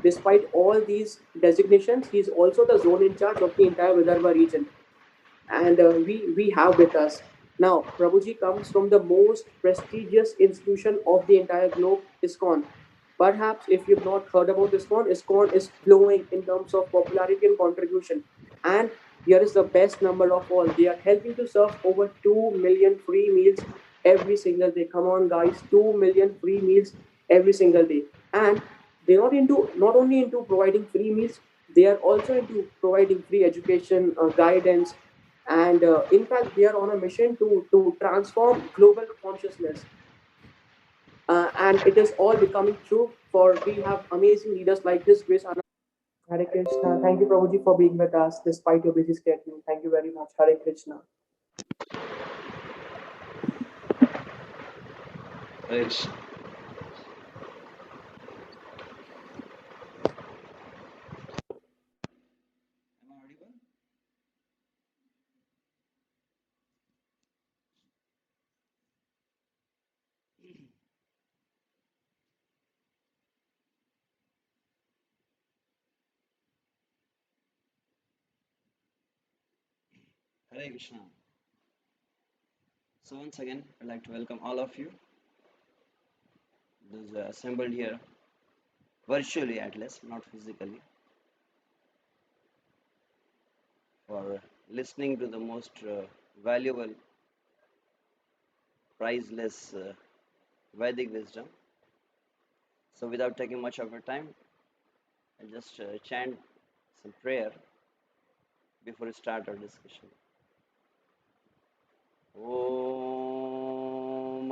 Despite all these designations, he is also the zone in charge of the entire Vidarbha region. And we have with us now Prabhuji comes from the most prestigious institution of the entire globe, ISKCON. Perhaps if you've not heard about ISKCON is flowing in terms of popularity and contribution. And here is the best number of all. They are helping to serve over 2 million free meals every single day. Come on, guys, 2 million free meals every single day. And they're not only into providing free meals, they are also into providing free education, guidance, and in fact they are on a mission to transform global consciousness, and it is all becoming true, for we have amazing leaders like this Grace Anand. Hare Krishna. Thank you, Prabhuji, for being with us despite your busy schedule. Thank you very much. Hare Krishna. Hare Krishna. Am I audible? Hare Krishna. So once again, I'd like to welcome all of you, those assembled here virtually at least, not physically, for listening to the most valuable, priceless Vedic wisdom. So without taking much of your time, I'll just chant some prayer before we start our discussion. ॐ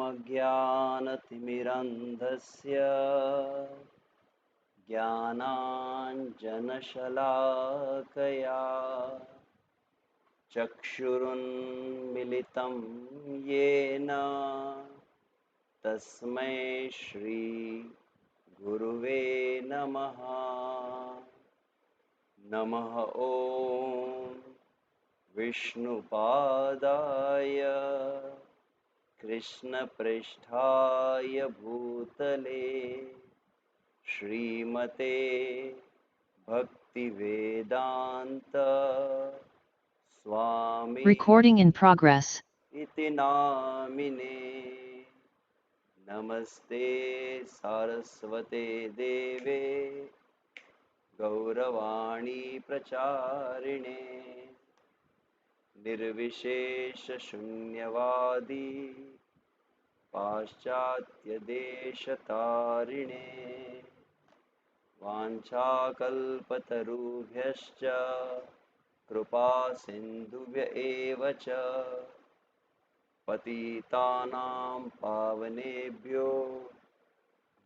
अज्ञानतिमिरन्धस्य ज्ञानाञ्जनशलाकया चक्षुरुन्मिलितं येन तस्मै श्रीगुरुवे नमः नमः ॐ विष्णुपादाय कृष्णपृष्ठाय भूतले श्रीमते भक्तिवेदान्त स्वामी Recording in progress. इति नामिने नमस्ते सारस्वते देवे गौरवाणी प्रचारिणे निर्विशेषशून्यवादी पाश्चात्यदेशतारिणे वाञ्छाकल्पतरुभ्यश्च कृपा सिन्धुभ्य एव च पतितानां पावनेभ्यो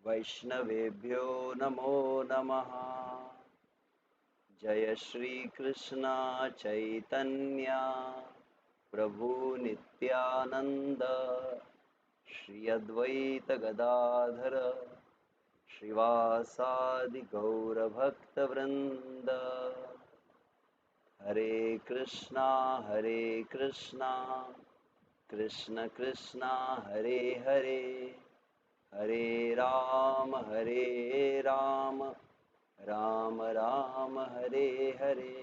वैष्णवेभ्यो नमो नमः जय श्री कृष्ण चैतन्य प्रभु नित्यानंद श्री अद्वैत गदाधर श्रीवासादि गौरभक्तवृंद हरे कृष्णा कृष्ण कृष्णा हरे हरे हरे राम राम राम हरे हरे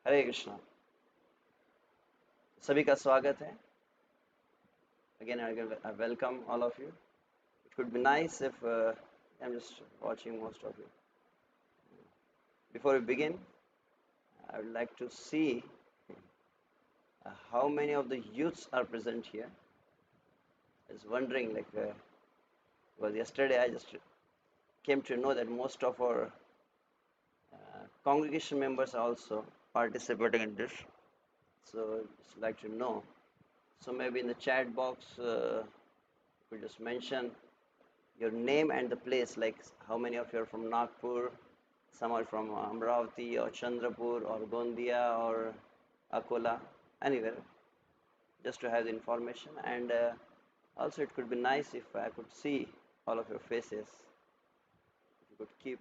हरे कृष्णा सभी का स्वागत है again I welcome all of you. It would be nice if I'm just watching most of you. Before we begin, I would like to see how many of the youths are present here. I was wondering, like, well, yesterday I just came to know that most of our congregation members are also participating in this. So just like to know. So maybe in the chat box, you could just mention your name and the place, like how many of you are from Nagpur, some are from Amravati or Chandrapur or Gondia or Akola, anywhere, just to have the information. And also it could be nice if I could see all of your faces. If you could keep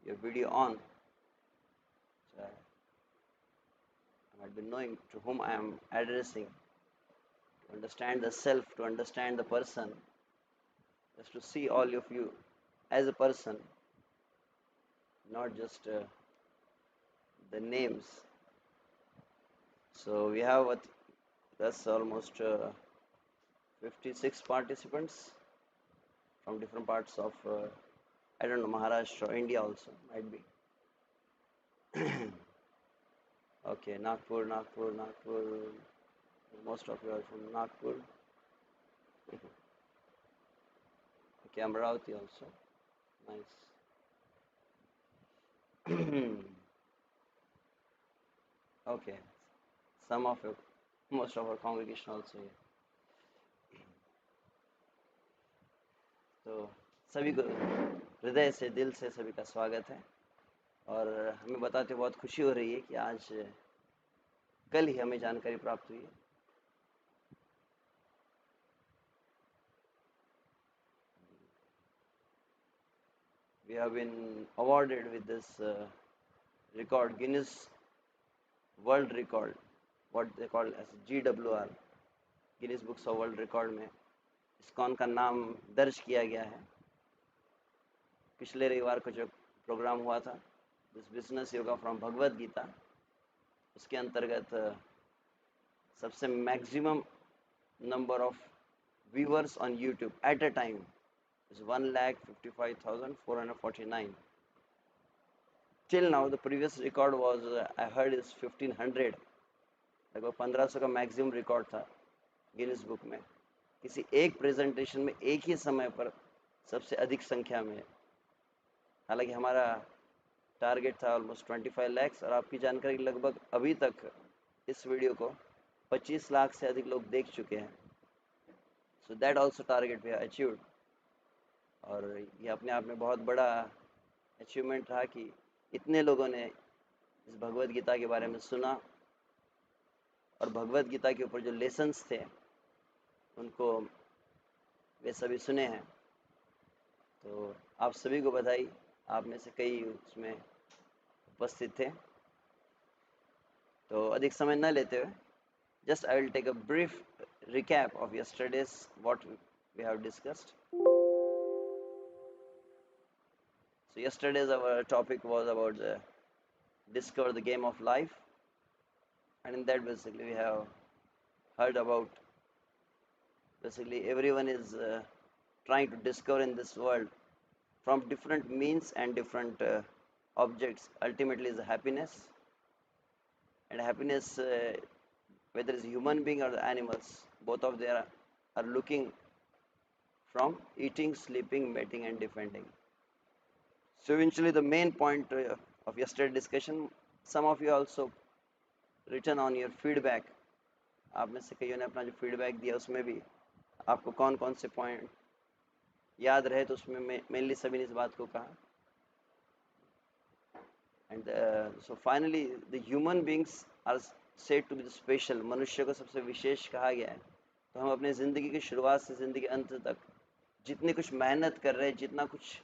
your video on, so I might be knowing to whom I am addressing, to understand the self, to understand the person, just to see all of you as a person, not just the names. So we have that's almost 56 participants from different parts of I don't know, Maharashtra or India also might be. Okay, Nagpur. Most of you are from Nagpur. Okay, Amravati also. Nice. Okay, some of you, most of our congregation also here. तो सभी को हृदय से, दिल से सभी का स्वागत है। और हमें बताते बहुत खुशी हो रही है कि आज कल ही हमें जानकारी प्राप्त हुई है we have been awarded with this record, Guinness World Record, what they call as GWR, Guinness books of world record में इस्कॉन का नाम दर्ज किया गया है। पिछले रविवार को जो प्रोग्राम हुआ था, this business yoga from Bhagavad Gita, उसके अंतर्गत सबसे maximum number of viewers on YouTube at a time is 1,55,449. Till now, the previous record was, I heard, is 1,500. लगभग 1,500 का मैक्सिमम रिकॉर्ड था गिनीज बुक में। किसी एक प्रेजेंटेशन में एक ही समय पर सबसे अधिक संख्या में। हालांकि हमारा टारगेट था ऑलमोस्ट 25 lakhs, और आपकी जानकारी लगभग अभी तक इस वीडियो को 25 लाख से अधिक लोग देख चुके हैं। So that also target we achieved. और ये अपने आप में बहुत बड़ा अचीवमेंट रहा कि इतने लोगों ने इस भगवत गीता के बारे में सुना और भगवत गीता के ऊपर जो लेसन्स थे उनको वे सभी सुने हैं। तो आप सभी को बधाई, आप में से कई उसमें उपस्थित थे। तो अधिक समय न लेते हुए, just I will take a brief recap of yesterday's what we have discussed. So yesterday's our topic was about the discover the game of life, and in that basically we have heard about basically everyone is trying to discover in this world from different means and different objects. Ultimately is happiness, and happiness whether it's human being or the animals, both of them are looking from eating, sleeping, mating and defending. So eventually the main point of yesterday's discussion, some of you also written on your feedback, आप में से कईयों ने अपना जो feedback दिया उसमें भी आपको कौन कौन से पॉइंट याद रहे, तो उसमें मेनली सभी ने इस बात को कहा। And so finally the human beings are said to be special, मनुष्य को सबसे विशेष कहा गया है। तो हम अपने ज़िंदगी की शुरुआत से ज़िंदगी के अंत तक जितनी कुछ मेहनत कर रहे हैं, जितना कुछ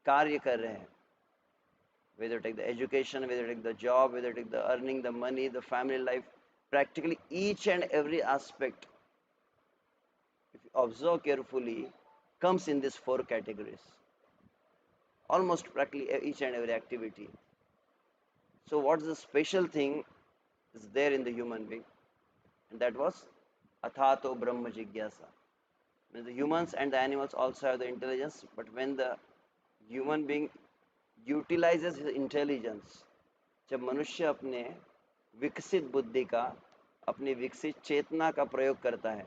कार्य कर रहे हैं, whether take the education, whether take the job, whether take the earning, the money, the family life, practically each and every aspect, if you observe carefully, comes in these 4 categories. Almost practically each and every activity. So what's the special thing is there in the human being? And that was Athato Brahma Jigyasa. Means the humans and the animals also have the intelligence, but when the human being utilizes his intelligence, जब मनुष्य अपने विकसित बुद्धि का, अपनी विकसित चेतना का प्रयोग करता है,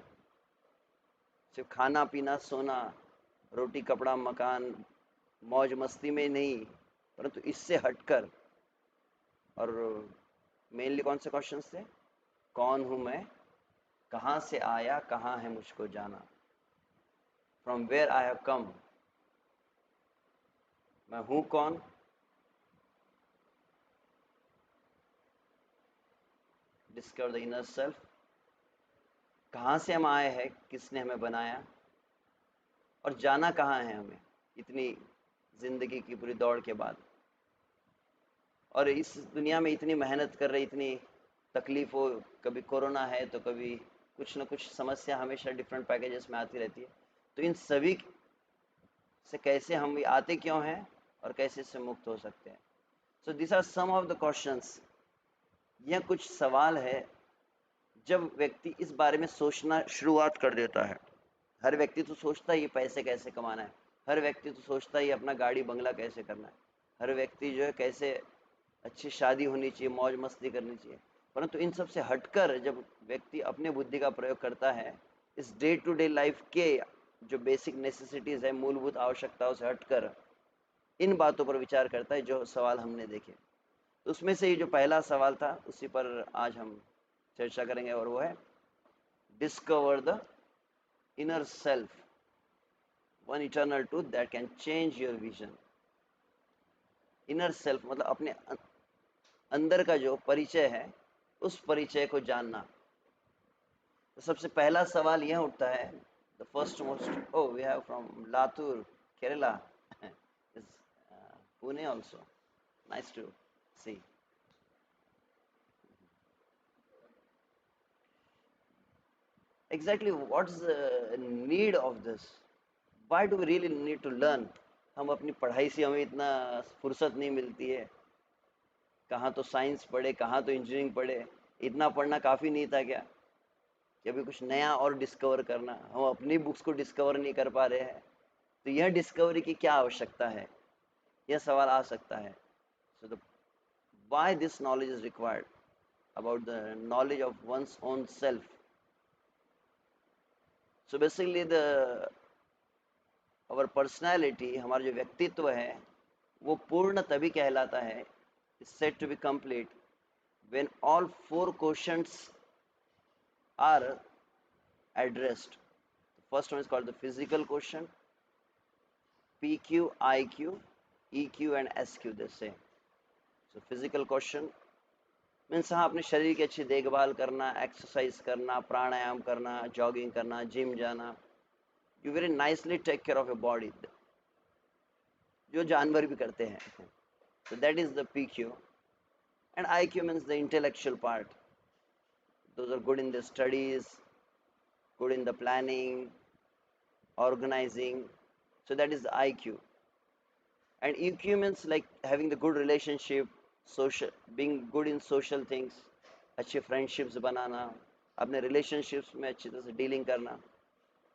सिर्फ खाना पीना सोना रोटी कपड़ा मकान मौज मस्ती में नहीं, परंतु इससे हटकर, और मेनली कौन से क्वेश्चंस थे? कौन हूँ मैं, कहाँ से आया, कहाँ है मुझको जाना, from where I have come, मैं हूँ कौन, डिस्कवर द इनर सेल्फ, कहाँ से हम आए हैं, किसने हमें बनाया, और जाना कहाँ है हमें इतनी जिंदगी की पूरी दौड़ के बाद। और इस दुनिया में इतनी मेहनत कर रहे, इतनी तकलीफ़ हो, कभी कोरोना है तो कभी कुछ ना कुछ समस्या हमेशा डिफरेंट पैकेजेस में आती रहती है। तो इन सभी से कैसे हम आते क्यों हैं और कैसे इससे मुक्त हो सकते हैं। So this are some of the questions. यह कुछ सवाल है जब व्यक्ति इस बारे में सोचना शुरुआत कर देता है। हर व्यक्ति तो सोचता ही पैसे कैसे कमाना है, हर व्यक्ति तो सोचता ही अपना गाड़ी बंगला कैसे करना है, हर व्यक्ति जो है कैसे अच्छी शादी होनी चाहिए, मौज मस्ती करनी चाहिए। परंतु इन सब से हटकर जब व्यक्ति अपने बुद्धि का प्रयोग करता है, इस डे टू डे लाइफ के जो बेसिक नेसेसिटीज़ है, मूलभूत आवश्यकताओं से हटकर इन बातों पर विचार करता है जो सवाल हमने देखे। तो उसमें से ये जो पहला सवाल था उसी पर आज हम चर्चा करेंगे, और वो है discover the inner self, one eternal truth that can change your vision. Inner self मतलब अपने अंदर का जो परिचय है, उस परिचय को जानना। तो सबसे पहला सवाल यह उठता है, the first most, oh we have from Latur Kerala is Pune also, nice to see. Exactly, what's the need of this? Why do we really need to learn? हम अपनी पढ़ाई से हमें इतना फुर्सत नहीं मिलती है, कहाँ तो साइंस पढ़े, कहाँ तो इंजीनियरिंग पढ़े, इतना पढ़ना काफ़ी नहीं था क्या कि अभी कुछ नया और डिस्कवर करना? हम अपनी बुक्स को डिस्कवर नहीं कर पा रहे हैं, तो यह डिस्कवरी की क्या आवश्यकता है, यह सवाल आ सकता है। So the why this knowledge is required about the knowledge of one's own self. So basically the our personality, हमारा जो व्यक्तित्व है वो पूर्ण तभी कहलाता है, is said to be complete when all four quotients are addressed. The first one is called the physical quotient, PQ, IQ, EQ and SQ they say. So physical quotient means हाँ अपने शरीर की अच्छी देखभाल करना, एक्सरसाइज करना, प्राणायाम करना, jogging करना, जिम जाना, you very nicely take care of your body, जो जानवर भी करते हैं। So that is the PQ. And IQ means the intellectual part. Those are good in the studies, good in the planning, organizing. So that is the IQ. And EQ means like having the good relationship, social, being good in social things, अच्छे friendships बनाना, अपने relationships में अच्छी तरह से dealing करना.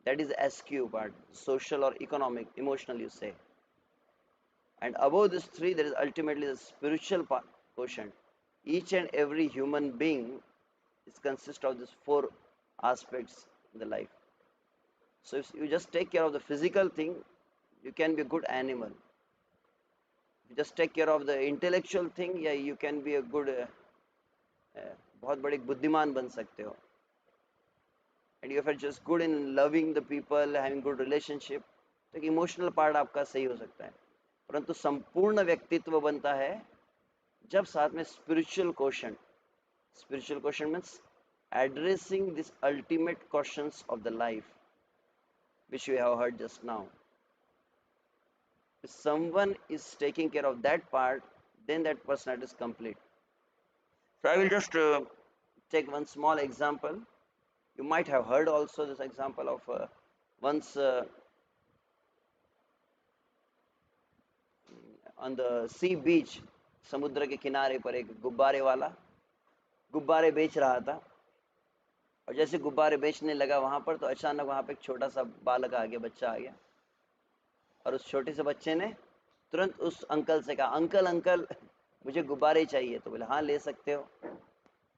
That is the SQ part, social or economic, emotional you say. And above these three, there is ultimately the spiritual quotient. Each and every human being is consists of these four aspects in the life. So if you just take care of the physical thing, you can be a good animal. If you just take care of the intellectual thing, yeah, you can be a good, बहुत बड़े बुद्धिमान बन सकते हो. And if you're just good in loving the people, having good relationship, तो emotional part आपका सही हो सकता है. परंतु संपूर्ण व्यक्तित्व बनता है जब साथ में spiritual quotient. Spiritual quotient means addressing these ultimate questions of the life, which we have heard just now. If someone is taking care of that part, then that personality is complete. So I will just take one small example. You might have heard also this example of once on the sea beach, समुद्र के किनारे पर एक गुब्बारे वाला गुब्बारे बेच रहा था, और जैसे गुब्बारे बेचने लगा वहां पर, तो अचानक वहां पर एक छोटा सा बालक आ गया, बच्चा आ गया, और उस छोटे से बच्चे ने तुरंत उस अंकल से कहा, अंकल अंकल मुझे गुब्बारे चाहिए। तो बोले हाँ ले सकते हो।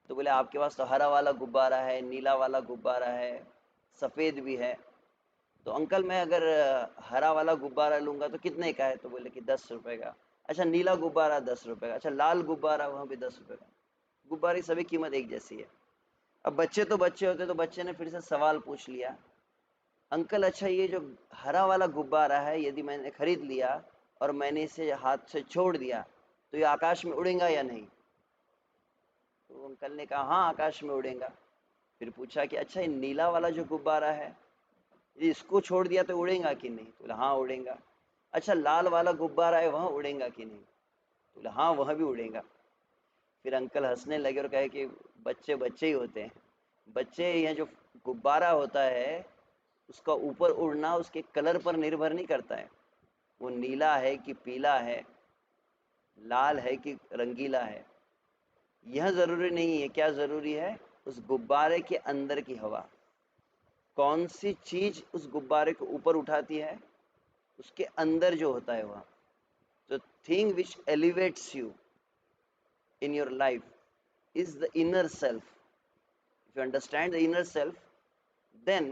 तो बोले आपके पास तो हरा वाला गुब्बारा है, नीला वाला गुब्बारा है, सफ़ेद भी है, तो अंकल मैं अगर हरा वाला गुब्बारा लूँगा तो कितने का है? तो बोले कि 10 रुपए का। अच्छा नीला गुब्बारा 10 रुपए का, अच्छा लाल गुब्बारा वहाँ भी 10 रुपए का। गुब्बारे सभी कीमत एक जैसी है। अब बच्चे तो बच्चे होते, तो बच्चे ने फिर से सवाल पूछ लिया, अंकल अच्छा ये जो हरा वाला गुब्बारा है यदि मैंने खरीद लिया और मैंने इसे हाथ से छोड़ दिया तो ये आकाश में उड़ेगा या नहीं? तो अंकल ने कहा हाँ आकाश में उड़ेगा। फिर पूछा कि अच्छा ये नीला वाला जो गुब्बारा है यदि इसको छोड़ दिया तो उड़ेगा कि नहीं? तो बोला हाँ उड़ेगा। अच्छा लाल वाला गुब्बारा है वहाँ उड़ेगा कि नहीं? तो बोला हाँ वह भी उड़ेगा। फिर अंकल हंसने लगे और कहे कि बच्चे बच्चे ही होते हैं, बच्चे यह जो गुब्बारा होता है उसका ऊपर उड़ना उसके कलर पर निर्भर नहीं करता है, वो नीला है कि पीला है, लाल है कि रंगीला है, यह जरूरी नहीं है। क्या जरूरी है? उस गुब्बारे के अंदर की हवा, कौन सी चीज उस गुब्बारे को ऊपर उठाती है, उसके अंदर जो होता है वह। तो thing which elevates you in your life is the inner self. If you understand the inner self, then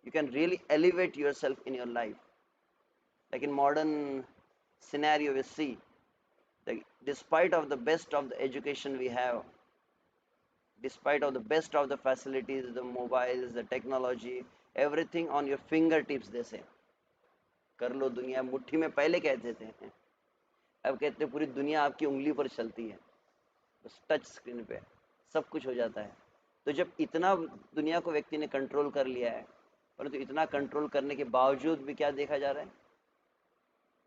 you can really elevate yourself in your life. Like in modern scenario, we see, like despite of the best of the education we have, despite of the best of the facilities, the mobiles, the technology, everything on your fingertips, they say. कर लो दुनिया मुट्ठी में, पहले कहते थे, अब कहते पूरी दुनिया आपकी उंगली पर चलती है, बस टच स्क्रीन पे सब कुछ हो जाता है। तो जब इतना दुनिया को व्यक्ति ने कंट्रोल कर लिया है, परंतु इतना कंट्रोल करने के बावजूद भी क्या देखा जा रहा है,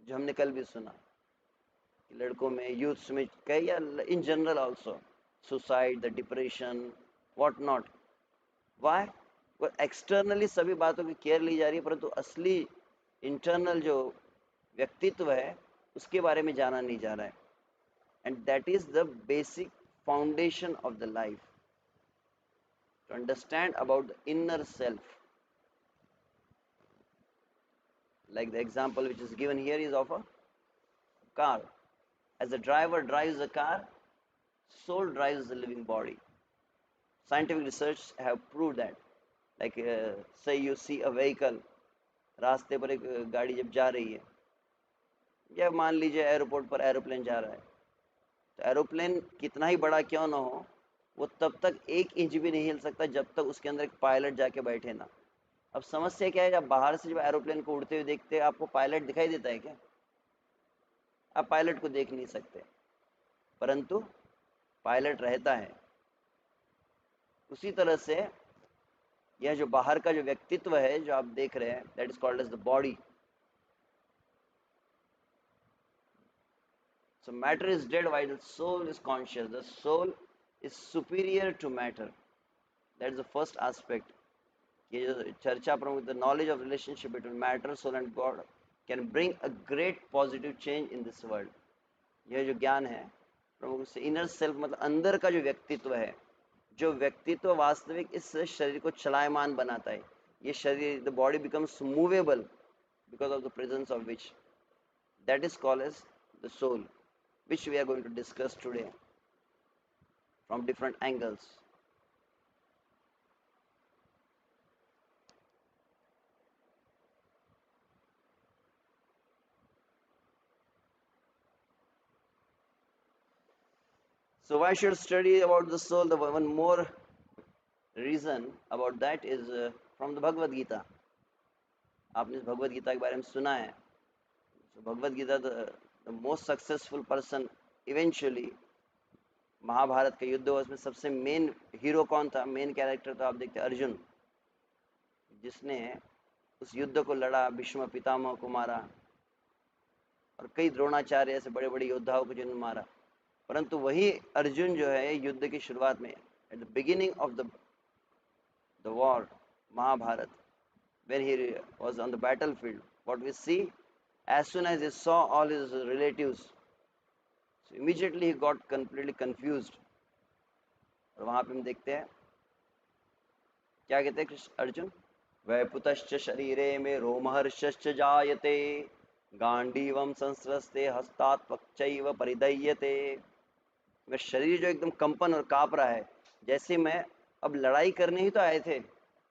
जो हमने कल भी सुना कि लड़कों में, यूथ्स में कई, या in general also, suicide, the depression, what not. Why? वो एक्सटर्नली सभी बातों की केयर ली जा रही है, परंतु असली इंटरनल जो व्यक्तित्व है उसके बारे में जाना नहीं जा रहा है। And that is the basic foundation of the life, to understand about the inner self. Like the example which is given here is of a car. As the driver drives the car, soul drives the living body. Scientific research have proved that. Like say you see a vehicle, रास्ते पर एक गाड़ी जब जा रही है, या मान लीजिए एयरपोर्ट पर एरोप्लेन जा रहा है, तो एरोप्लेन कितना ही बड़ा क्यों ना हो, वो तब तक 1 इंच भी नहीं हिल सकता जब तक उसके अंदर एक पायलट जाके बैठे ना। अब समस्या क्या है, जब बाहर से जब एरोप्लेन को उड़ते हुए देखते हैं, आपको पायलट दिखाई देता है क्या? आप पायलट को देख नहीं सकते, परंतु पायलट रहता है। उसी तरह से यह जो बाहर का जो व्यक्तित्व है जो आप देख रहे हैं, that is called as the body. So matter is dead while the soul is conscious. The soul is superior to matter. That is the first aspect. ये जो चर्चा प्रमुख, the knowledge of relationship between matter, soul and God can bring a great positive change in this world. यह जो ज्ञान है प्रमुख से, इनर सेल्फ मतलब अंदर का जो व्यक्तित्व है, जो व्यक्तित्व वास्तविक इस शरीर को चलायमान बनाता है। ये शरीर, the body becomes movable because of the presence of which, that is called as the soul, which we are going to discuss today from different angles. So why should study about the soul? The one more reason about that is from the Bhagavad Gita. आपने भगवद गीता के बारे में सुना है। So Bhagavad Gita, the most successful person eventually, Mahabharat का युद्ध हुआ, उसमें सबसे मेन हीरो कौन था, मेन कैरेक्टर? तो आप देखते अर्जुन, जिसने उस युद्ध को लड़ा, भीष्म पितामह को मारा, और कई द्रोणाचार्य ऐसे बड़े बड़े योद्धाओं को जिन्होंने मारा। परंतु वही अर्जुन जो है युद्ध की शुरुआत में, at the beginning of the war, Mahabharata, when he was on the battlefield, what we see, as soon as he saw all his relatives, so immediately he got completely confused. और वहां पे हम देखते हैं क्या कहते हैं अर्जुन, वैपुतश्च शरीरे में रोमहर्षश्च जायते, गांडीवम संस्रस्ते हस्तात् पक्षैव परिदह्यते। मेरा शरीर जो एकदम कंपन और कांप रहा है, जैसे मैं, अब लड़ाई करने ही तो आए थे,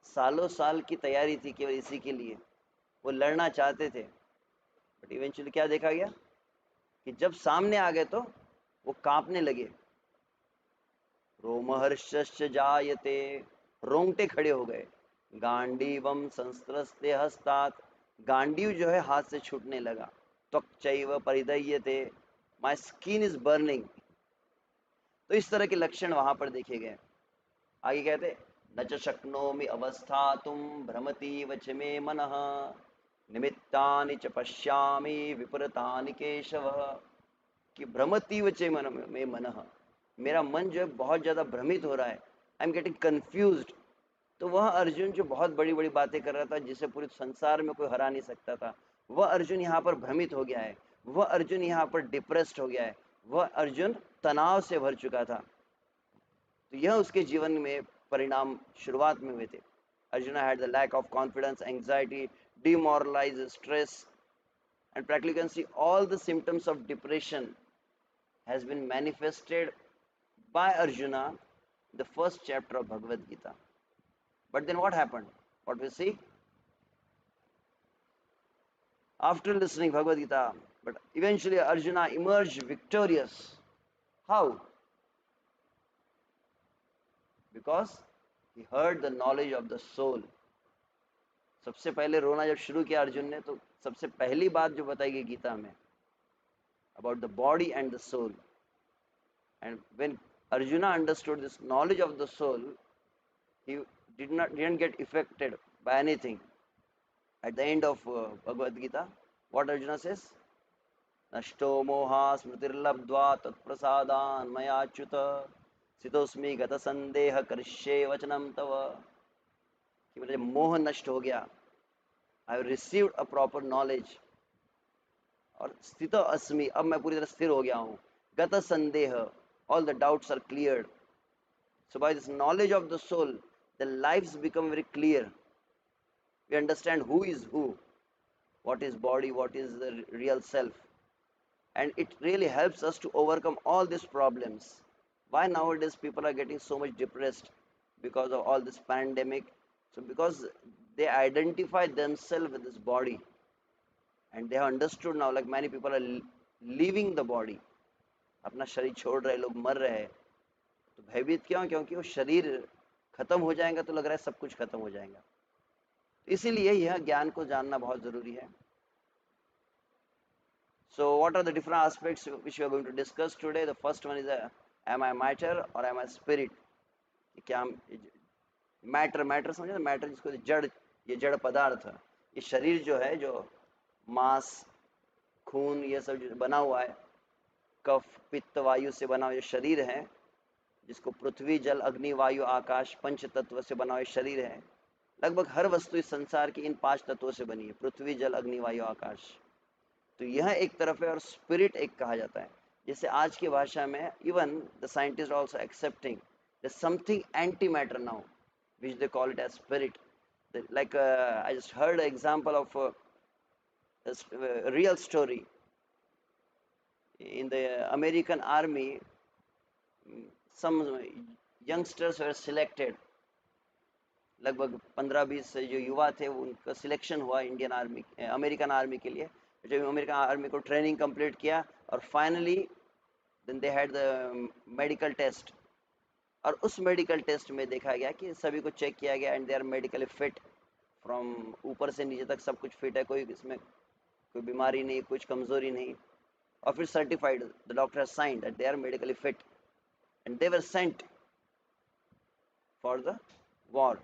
सालों साल की तैयारी थी केवल इसी के लिए, वो लड़ना चाहते थे, बट इवेंचुअली क्या देखा गया कि जब सामने आ गए तो वो कांपने लगे। रोमहर्षश्च जायते, रोंगटे खड़े हो गए। गांडीवम संस्रस्ते हस्तात्, गांडीव जो है हाथ से छूटने लगा। त्वक्चैव परिदह्यते, माय स्किन इज बर्निंग। तो इस तरह के लक्षण वहां पर देखे गए। आगे कहते, न च शक्नोमि अवस्थातुं भ्रमतीव च मे मनः, निमित्तानि च पश्यामि विपरीतानि केशव। कि भ्रमतीव च मे मनः, मेरा मन जो है बहुत ज्यादा भ्रमित हो रहा है, आई एम गेटिंग कंफ्यूज्ड। तो वह अर्जुन जो बहुत बड़ी बड़ी बातें कर रहा था, जिसे पूरे संसार में कोई हरा नहीं सकता था, वह अर्जुन यहाँ पर भ्रमित हो गया है, वह अर्जुन यहाँ पर डिप्रेस्ड हो गया है, वह अर्जुन तनाव से भर चुका था। तो यह उसके जीवन में परिणाम शुरुआत में हुए थे। Arjun had the lack of confidence, anxiety, demoralized stress, and practically you can see all the symptoms of depression has been manifested by Arjuna in the first chapter of Bhagavad Gita. But then what happened? What we see? After listening Bhagavad Gita, but eventually Arjuna emerged victorious. How? Because he heard the knowledge of the soul. सबसे पहले रोना जब शुरू किया अर्जुन ने, तो सबसे पहली बात जो बताई गई गीता में about the body and the soul. And when Arjuna understood this knowledge of the soul, he didn't get affected by anything. At the end of Bhagavad Gita, what Arjuna says? नष्टो मोहा स्मृतिर्लब्ध्वा तत्प्रसादान् मयाच्युत स्थितोस्मि गतसन्देह करिष्ये वचनं तव, कि मेरा मोह नष्ट हो गया, I have received a proper knowledge, और स्थित अस्मि, अब मैं पूरी तरह स्थिर हो गया हूँ, गत संदेह, all the doubts are cleared. So by this knowledge of the soul, the lives become very clear. We understand who is who, what is body, what is the real self. And it really helps us to overcome all these problems. Why nowadays people are getting so much depressed? Because of all this pandemic. So because they identify themselves with this body, and they have understood now, like many people are leaving the body. अपना शरीर छोड़ रहे लोग, मर रहे हैं. तो भयभीत क्यों? क्योंकि वो शरीर खत्म हो जाएगा तो लग रहा है सब कुछ खत्म हो जाएगा. इसीलिए यह ज्ञान को जानना बहुत जरूरी है. So what are the different aspects which we are going to discuss today? The first one is am I matter or am I spirit? क्या हम मैटर समझे ना, मैटर जिसको जड़, ये जड़ पदार्थ, ये शरीर जो है, जो मांस खून ये सब जो बना हुआ है, कफ पित्त वायु से बना हुआ ये शरीर है, जिसको पृथ्वी जल अग्नि वायु आकाश पंच तत्व से बना हुआ शरीर है. लगभग हर वस्तु इस संसार की इन 5 तत्वों से बनी है, पृथ्वी जल अग्नि वायु आकाश. तो यह एक तरफ है, और स्पिरिट एक कहा जाता है. जैसे आज की भाषा में even the scientist also accepting there's something antimatter now which they call it as spirit. Like I just heard an example of a real story. In the American army, some youngsters were selected. लगभग 15-20 जो युवा थे उनका selection हुआ Indian army, American army के लिए. जब American army को ट्रेनिंग कंप्लीट किया, और finally then they had the medical test. और उस मेडिकल टेस्ट में देखा गया कि सभी को चेक किया गया and they are medically fit, from ऊपर से नीचे तक सब कुछ फिट है, कोई इसमें कोई बीमारी नहीं, कुछ कमजोरी नहीं. और फिर certified, the doctor has signed that they are medically fit, and they were sent for the war.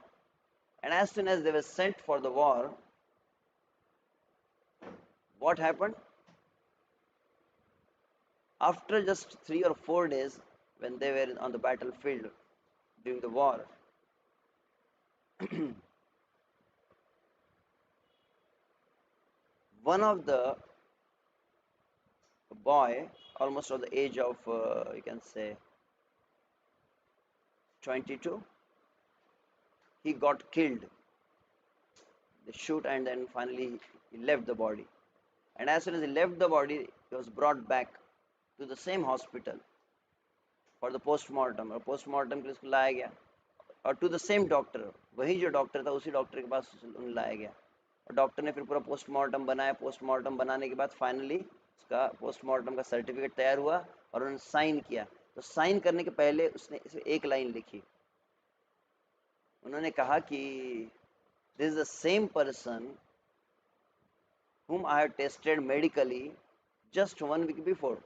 And as soon as they were sent for the war, what happened? After just 3 or 4 days, when they were on the battlefield during the war, one of the boy, almost of the age of you can say 22, he got killed. They shoot, and then finally he left the body. And as soon as he left the body, he was brought back to the same hospital for the postmortem. और postmortem के लिए उसको लाया गया, और to the same doctor, वही जो doctor था उसी डॉक्टर के पास उन्हें लाया गया. और डॉक्टर ने फिर पूरा पोस्टमार्टम बनाया. पोस्टमार्टम बनाने के बाद फाइनली उसका पोस्टमार्टम का सर्टिफिकेट तैयार हुआ, और उन्होंने साइन किया. तो साइन करने के पहले उसने इसमें एक लाइन लिखी. उन्होंने कहा कि this is the same person whom I have tested medically just 1 week before,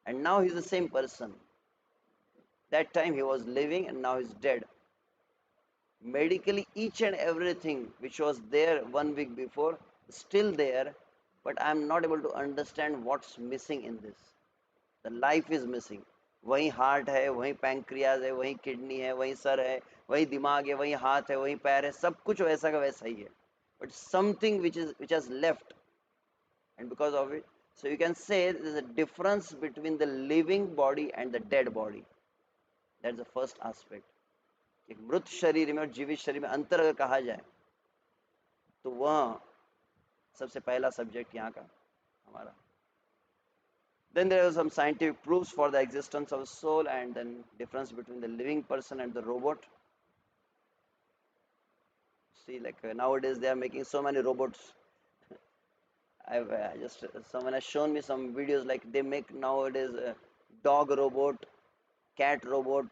and now he is the same person. That time he was living and now he is dead. Medically, each and everything which was there 1 week before is still there, but I am not able to understand what's missing in this. The life is missing. वहीं heart है, वहीं pancreas है, वहीं kidney है, वहीं sir है, वही दिमाग है, वही हाथ है, वही पैर है, सब कुछ वैसा का वैसा ही है, but something which has left, and because of it, so you can say there is a difference between the living body and the dead body. That's the first aspect. एक मृत शरीर में और जीवित शरीर में अंतर अगर कहा जाए तो वह सबसे पहला सब्जेक्ट यहाँ का हमारा. Then there are some scientific proofs for the existence of soul, and then difference between the living person and the robot. See, like nowadays they are making so many robots. I've just someone has shown me some videos, like they make nowadays a dog robot, cat robot.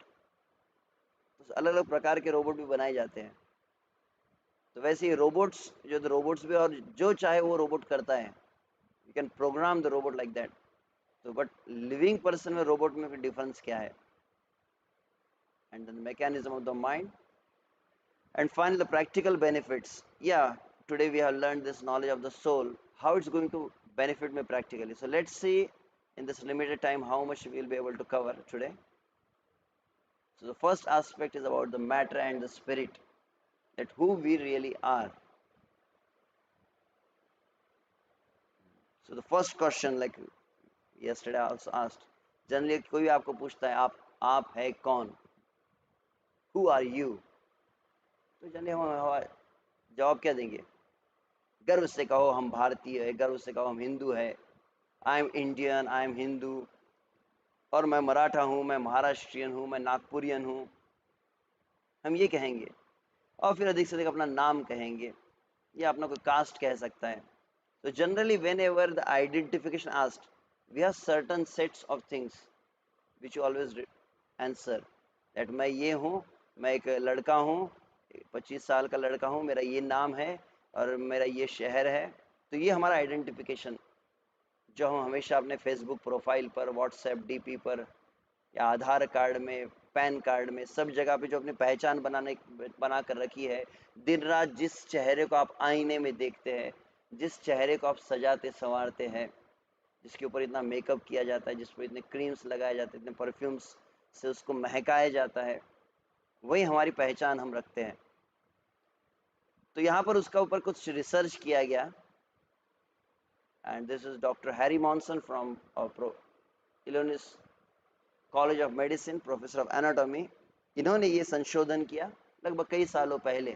तो अलग अलग प्रकार के robot भी बनाए जाते हैं. तो वैसे ही रोबोट्स जो रोबोट्स भी, और जो चाहे वो रोबोट करता है. You can program the robot like that. तो बट लिविंग पर्सन में रोबोट में फिर डिफरेंस क्या है? And the mechanism of the mind. And finally, the practical benefits. Yeah, today we have learned this knowledge of the soul, how it's going to benefit me practically. So let's see in this limited time how much we'll be able to cover today. So the first aspect is about the matter and the spirit, that who we really are. So the first question, like yesterday I also asked, generally कोई भी आपको पूछता है आप है कौन? Who are you? तो generally हम जवाब क्या देंगे? गर्व से कहो हम भारतीय है, गर्व से कहो हम हिंदू है, I am Indian, I am Hindu, और मैं मराठा हूँ, मैं महाराष्ट्रियन हूँ, मैं नागपुरियन हूँ, हम ये कहेंगे. और फिर अधिक से अधिक अपना नाम कहेंगे या अपना कोई कास्ट कह सकता है. तो generally whenever the identification asked, we have certain sets of things which you always answer, that मैं ये हूँ, मैं एक लड़का हूँ, 25 साल का लड़का हूँ, मेरा ये नाम है और मेरा ये शहर है. तो ये हमारा आइडेंटिफिकेशन जो हम हमेशा अपने फेसबुक प्रोफाइल पर, व्हाट्सएप डीपी पर, या आधार कार्ड में, पैन कार्ड में, सब जगह पे जो अपनी पहचान बना कर रखी है. दिन रात जिस चेहरे को आप आईने में देखते हैं, जिस चेहरे को आप सजाते संवारते हैं, जिसके ऊपर इतना मेकअप किया जाता है, जिस पर इतने क्रीम्स लगाए जाते हैं, इतने परफ्यूम्स से उसको महकाया जाता है, वही हमारी पहचान हम रखते हैं. तो यहाँ पर उसका ऊपर कुछ रिसर्च किया गया, and this is Dr. Harry Monson from Illinois College of Medicine, professor of anatomy. इन्होंने ये संशोधन किया लगभग कई सालों पहले,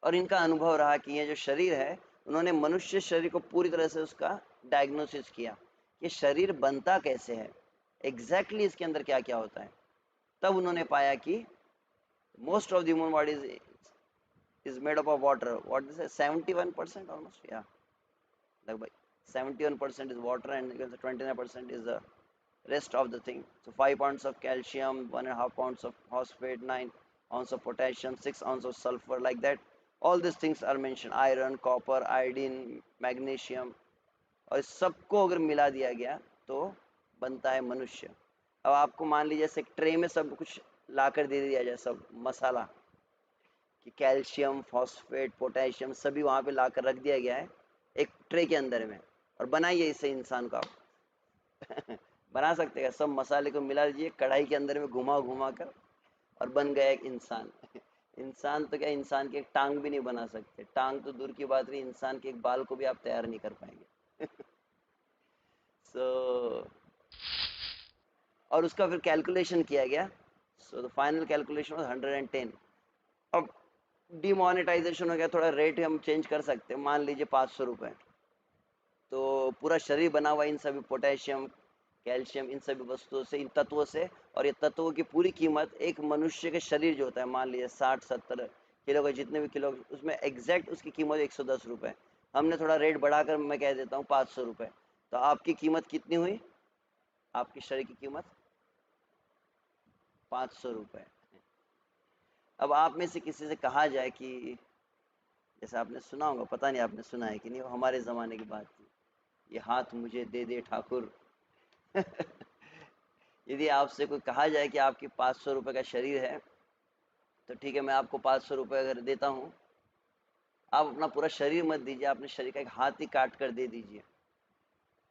और इनका अनुभव रहा कि ये जो शरीर है, उन्होंने मनुष्य शरीर को पूरी तरह से उसका डायग्नोसिस किया, ये शरीर बनता कैसे है, एग्जैक्टली इसके अंदर क्या क्या होता है. तब उन्होंने पाया कि most of the human body is made up of water. What is it? 71% almost. Yeah, लगभग 71% is water, and 29% is the rest of the thing. So 5 pounds of calcium, 1.5 pounds of phosphate, 9 ounces of potassium, 6 ounces of sulfur, like that. All these things are mentioned. Iron, copper, iodine, magnesium. और इस सबको अगर मिला दिया गया तो बनता है मनुष्य. अब आपको मान लीजिए जैसे ट्रे में सब कुछ ला कर दे दिया जाए, सब मसाला, कि कैल्शियम, फॉस्फेट, पोटेशियम सभी वहाँ पे ला कर रख दिया गया है एक ट्रे के अंदर में, और बनाइए इसे इंसान को आप. बना सकते हैं. सब मसाले को मिला दीजिए कढ़ाई के अंदर में, घुमा घुमा कर, और बन गया एक इंसान. इंसान तो क्या, इंसान की एक टांग भी नहीं बना सकते. टांग तो दूर की बात रही, इंसान के एक बाल को भी आप तैयार नहीं कर पाएंगे. सो और उसका फिर कैलकुलेशन किया गया. So the final calculation was 110. अब डिमोनेटाइजेशन हो गया, थोड़ा रेट हम चेंज कर सकते हैं. मान लीजिए 500 रुपये. तो पूरा शरीर बना हुआ इन सभी पोटेशियम, कैल्शियम, इन सभी वस्तुओं से, इन तत्वों से, और ये तत्वों की पूरी कीमत एक मनुष्य के शरीर जो होता है, मान लीजिए 60-70 किलो का, जितने भी किलो, उसमें एग्जैक्ट उसकी कीमत 110 रुपये. हमने थोड़ा रेट बढ़ाकर मैं कह देता हूँ 500 रुपये. तो आपकी कीमत कितनी हुई? आपके शरीर की कीमत 500 रुपये. अब आप में से किसी से कहा जाए कि, जैसे आपने सुना होगा, पता नहीं आपने सुना है कि नहीं, वो हमारे ज़माने की बात थी, ये हाथ मुझे दे दे ठाकुर. यदि आपसे कोई कहा जाए कि आपकी 500 रुपये का शरीर है, तो ठीक है, मैं आपको 500 रुपये अगर देता हूँ, आप अपना पूरा शरीर मत दीजिए, अपने शरीर का एक हाथ ही काट कर दे दीजिए.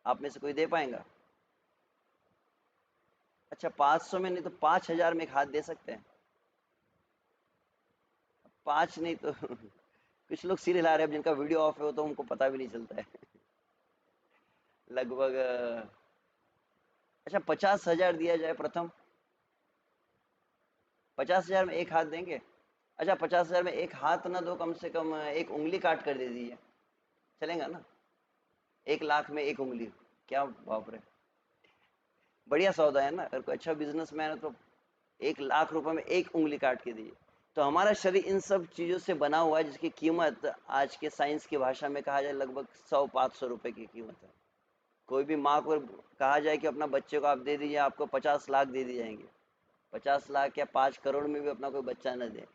आप में से कोई दे पाएगा? अच्छा, 500 में नहीं तो 5,000 में एक हाथ दे सकते हैं. 5 नहीं तो कुछ लोग सिर हिला रहे हैं, अब जिनका वीडियो ऑफ है तो उनको पता भी नहीं चलता है। लगभग अच्छा 50,000 दिया जाए प्रथम, 50,000 में एक हाथ देंगे? अच्छा 50,000 में एक हाथ ना दो, कम से कम एक उंगली काट कर दे दीजिए, चलेगा ना? 1 लाख में एक उंगली, क्या बाप रे, बढ़िया सौदा है ना। अगर कोई अच्छा बिजनेसमैन है तो 1 लाख रुपए में एक उंगली काट के दीजिए। तो हमारा शरीर इन सब चीजों से बना हुआ है, जिसकी कीमत आज के साइंस की भाषा में कहा जाए लगभग 100-500 रुपए की कीमत है। कोई भी माँ को कहा जाए कि अपना बच्चे को आप दे दीजिए, आपको 50 लाख दे दिए जाएंगे। 50 लाख या 5 करोड़ में भी अपना कोई बच्चा न दे।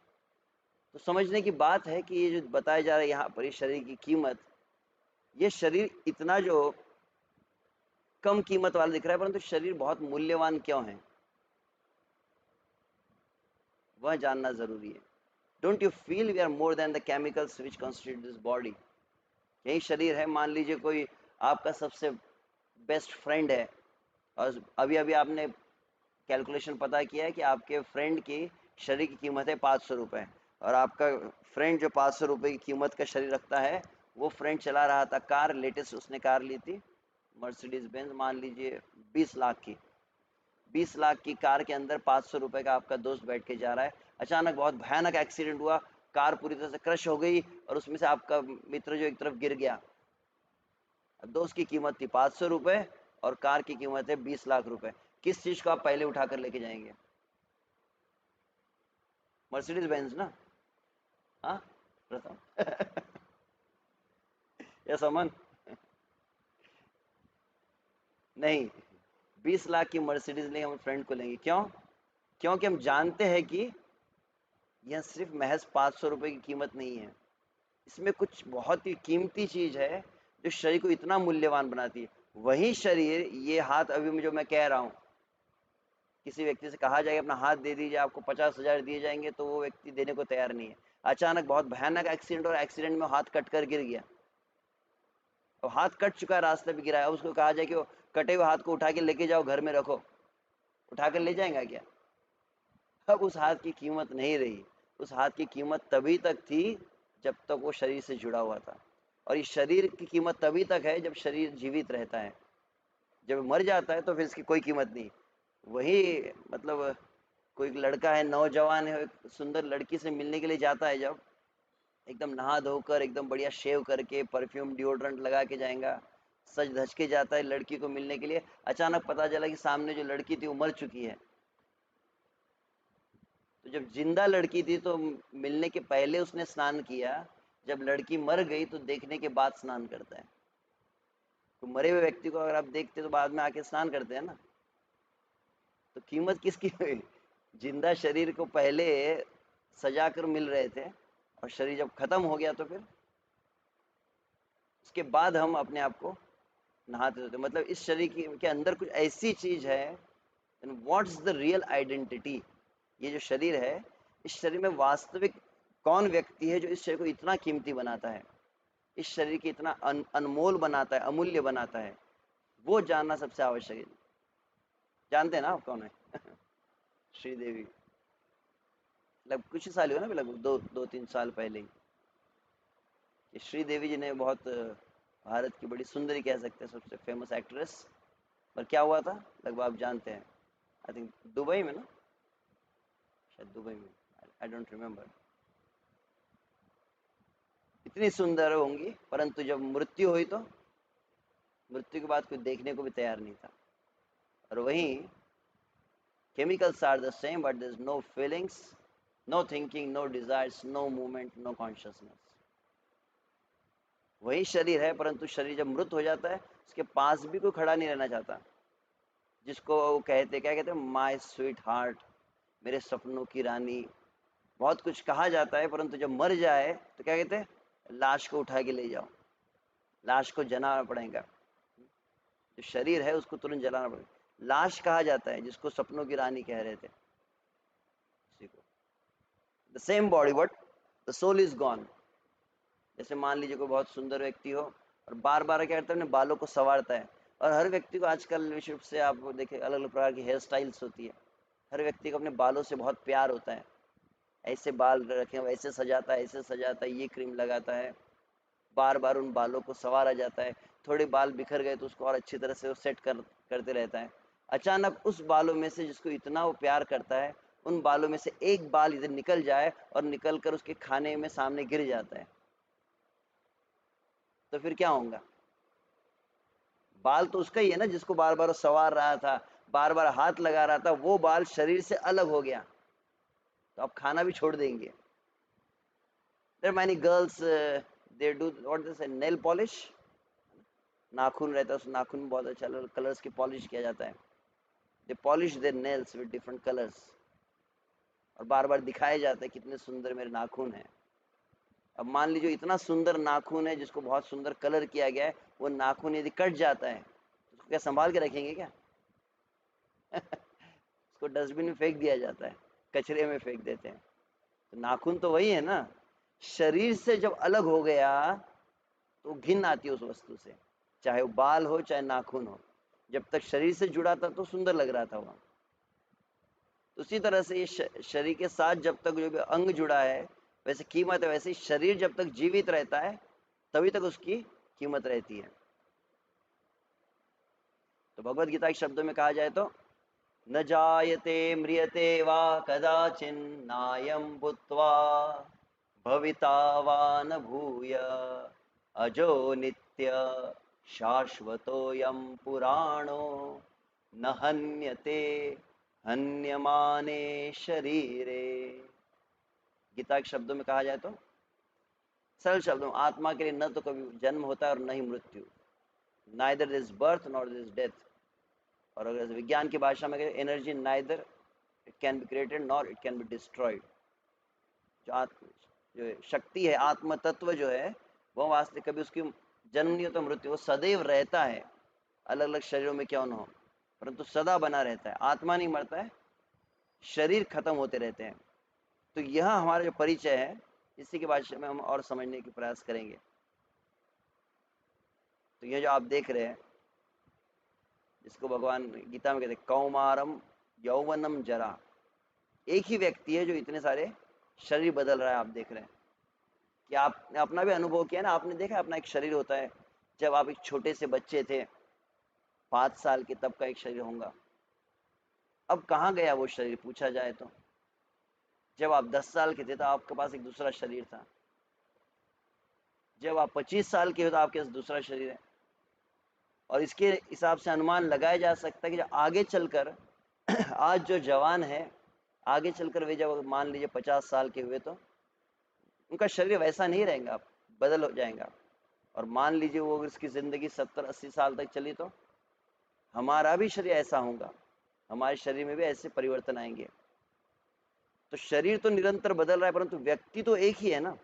तो समझने की बात है कि ये जो बताया जा रहा है यहाँ पर, इस शरीर की कीमत, ये शरीर इतना जो कम कीमत वाला दिख रहा है, परंतु शरीर बहुत मूल्यवान क्यों है, वह जानना जरूरी है। Don't you feel we are more than the chemicals which constitute this body? यही शरीर है। मान लीजिए कोई आपका सबसे बेस्ट फ्रेंड है, और अभी अभी आपने कैलकुलेशन पता किया है कि आपके फ्रेंड की शरीर की कीमत है 500 रुपये, और आपका फ्रेंड जो 500 रुपये की कीमत का शरीर रखता है, वो फ्रेंड चला रहा था कार, लेटेस्ट उसने कार ली थी मर्सिडीज बेंज, मान लीजिए 20 लाख की। 20 लाख की कार के अंदर 500 रुपये का आपका दोस्त बैठ के जा रहा है। अचानक बहुत भयानक एक्सीडेंट हुआ, कार पूरी तरह से क्रश हो गई, और उसमें से आपका मित्र जो एक तरफ गिर गया। अब दोस्त की कीमत थी 500 रुपये, और कार की कीमत है 20 लाख रुपए। किस चीज को आप पहले उठा कर लेके जाएंगे? मर्सिडीज बेंज ना? हाँ प्रथम या समन? नहीं, 20 लाख की मर्सिडीज लेंगे, हम फ्रेंड को लेंगे। क्यों? क्योंकि हम जानते हैं कि यह सिर्फ महज 500 रुपये की कीमत नहीं है, इसमें कुछ बहुत ही कीमती चीज है जो शरीर को इतना मूल्यवान बनाती है। वही शरीर, ये हाथ अभी जो मैं कह रहा हूं, किसी व्यक्ति से कहा जाए अपना हाथ दे दीजिए, आपको 50,000 दिए जाएंगे, तो वो व्यक्ति देने को तैयार नहीं है। अचानक बहुत भयानक एक्सीडेंट, और एक्सीडेंट में हाथ कट कर गिर गया, और हाथ कट चुका है, रास्ते पे गिरा है, उसको कहा जाए कि वो कटे हुए हाथ को उठा के लेके जाओ, घर में रखो, उठा कर ले जाएगा क्या? अब उस हाथ की कीमत नहीं रही। उस हाथ की कीमत तभी तक थी जब तक वो शरीर से जुड़ा हुआ था, और इस शरीर की कीमत तभी तक है जब शरीर जीवित रहता है। जब मर जाता है तो फिर इसकी कोई कीमत नहीं। वही मतलब कोई लड़का है, नौजवान है, एक सुंदर लड़की से मिलने के लिए जाता है, जब एकदम नहा धोकर एकदम बढ़िया शेव करके परफ्यूम डिओड्रेंट लगा के जाएगा, सज धज के जाता है लड़की को मिलने के लिए, अचानक पता चला कि सामने जो लड़की थी वो मर चुकी है। तो जब जिंदा लड़की थी तो मिलने के पहले उसने स्नान किया, जब लड़की मर गई तो देखने के बाद स्नान करता है। तो मरे हुए व्यक्ति को अगर आप देखते तो बाद में आके स्नान करते हैं ना। तो कीमत किसकी हुई? जिंदा शरीर को पहले सजा कर मिल रहे थे, और शरीर जब खत्म हो गया तो फिर उसके बाद हम अपने आप को नहाते धोते। मतलब इस शरीर के अंदर कुछ ऐसी चीज है, व्हाट्स द रियल आइडेंटिटी? ये जो शरीर है, इस शरीर में वास्तविक कौन व्यक्ति है जो इस शरीर को इतना कीमती बनाता है, इस शरीर की इतना अनमोल बनाता है, अमूल्य बनाता है, वो जानना सबसे आवश्यक है। जानते हैं ना आप कौन है? श्रीदेवी। मतलब कुछ ही साल हुए ना, लगभग 2-3 साल पहले ही, कि श्रीदेवी जी ने बहुत भारत की बड़ी सुंदरी कह सकते हैं, सबसे फेमस एक्ट्रेस। पर क्या हुआ था लगभग आप जानते हैं, आई थिंक दुबई में ना, शायद दुबई में, आई डोंट रिमेम्बर। इतनी सुंदर होंगी, परंतु जब मृत्यु हुई तो मृत्यु के बाद कोई देखने को भी तैयार नहीं था। और वहीं chemicals are the same, but there's no feelings, no thinking, no desires, no movement, no consciousness। वही शरीर है, परंतु शरीर जब मृत हो जाता है, उसके पास भी कोई खड़ा नहीं रहना चाहता। जिसको वो कहते, क्या कहते हैं, माई स्वीट हार्ट, मेरे सपनों की रानी, बहुत कुछ कहा जाता है, परंतु जब मर जाए तो क्या कहते हैं, लाश को उठा के ले जाओ, लाश को जलाना पड़ेगा। जो शरीर है उसको तुरंत जलाना पड़ेगा। लाश कहा जाता है जिसको सपनों की रानी कह रहे थे, उसी को। The same body but the soul is gone. जैसे मान लीजिए कोई बहुत सुंदर व्यक्ति हो, और बार बार क्या करता है, अपने बालों को संवारता है। और हर व्यक्ति को आजकल विशेष से आप देखें, अलग अलग प्रकार की हेयर स्टाइल्स होती है। हर व्यक्ति को अपने बालों से बहुत प्यार होता है, ऐसे बाल रखे वैसे सजाता है, ऐसे सजाता है, ये क्रीम लगाता है, बार बार उन बालों को संवारा जाता है। थोड़े बाल बिखर गए तो उसको और अच्छी तरह से वो सेट करते रहता है। अचानक उस बालों में से जिसको इतना वो प्यार करता है, उन बालों में से एक बाल इधर निकल जाए और निकल कर उसके खाने में सामने गिर जाता है, तो फिर क्या होगा? बाल तो उसका ही है ना, जिसको बार बार संवार रहा था, बार बार हाथ लगा रहा था, वो बाल शरीर से अलग हो गया, तो आप खाना भी छोड़ देंगे। There many girls, they do what this nail polish, नाखून रहता है, उस नाखून में बहुत अच्छा कलर्स की पॉलिश किया जाता है। They polish their nails with different colours, और बार बार दिखाया जाता है कितने सुंदर मेरे नाखून हैं। अब मान लीजिए इतना सुंदर नाखून है जिसको बहुत सुंदर कलर किया गया है, वो नाखून यदि कट जाता है तो उसको क्या संभाल के रखेंगे क्या? उसको डस्टबिन में फेंक दिया जाता है, कचरे में फेंक देते हैं। तो नाखून तो वही है ना, शरीर से जब अलग हो गया तो घिन आती है उस वस्तु से, चाहे वो बाल हो चाहे नाखून हो। जब तक शरीर से जुड़ा था तो सुंदर लग रहा था वह। तो उसी तरह से ये शरीर के साथ जब तक जो भी अंग जुड़ा है, वैसे कीमत है, वैसे ही शरीर जब तक जीवित रहता है तभी तक उसकी कीमत रहती है। तो भगवत गीता के शब्दों में कहा जाए तो, न जायते म्रियते वा कदाचिन्नायं भूत्वा भविता वा न भूय अजो नित्य शाश्वतोऽयं पुराणो न हन्यते हन्यमाने शरीरे। गीता के शब्दों में कहा जाए तो, सरल शब्दों में, आत्मा के लिए न तो कभी जन्म होता है और न ही मृत्यु, neither this birth not this death. और अगर विज्ञान की भाषा में कहें, energy neither it can be created nor it can be destroyed. जो आत्म जो शक्ति है, आत्म तत्व जो है, वो वास्तव कभी उसकी जन्म नहीं होता, मृत्यु, वो सदैव रहता है, अलग अलग शरीरों में क्यों न हो, परंतु सदा बना रहता है। आत्मा नहीं मरता है, शरीर खत्म होते रहते हैं। तो यह हमारा जो परिचय है, इसी के भाषा में हम और समझने की प्रयास करेंगे। तो यह जो आप देख रहे हैं, जिसको भगवान गीता में कहते हैं कौमारम यौवनम जरा, एक ही व्यक्ति है जो इतने सारे शरीर बदल रहा है। आप देख रहे हैं कि आपने अपना भी अनुभव किया ना, आपने देखा अपना एक शरीर होता है, जब आप एक छोटे से बच्चे थे 5 साल के, तब का एक शरीर होगा। अब कहाँ गया वो शरीर पूछा जाए तो? जब आप 10 साल के थे तो आपके पास एक दूसरा शरीर था, जब आप 25 साल के हो तो आपके पास दूसरा शरीर है। और इसके हिसाब से अनुमान लगाया जा सकता है कि जब आगे चलकर आज जो जवान है, आगे चलकर वे जब मान लीजिए 50 साल के हुए तो उनका शरीर वैसा नहीं रहेगा, बदल हो जाएगा। और मान लीजिए वो अगर उसकी ज़िंदगी 70-80 साल तक चली तो हमारा भी शरीर ऐसा होगा, हमारे शरीर में भी ऐसे परिवर्तन आएंगे। तो शरीर तो निरंतर बदल रहा है, परंतु व्यक्ति तो एक ही है ना।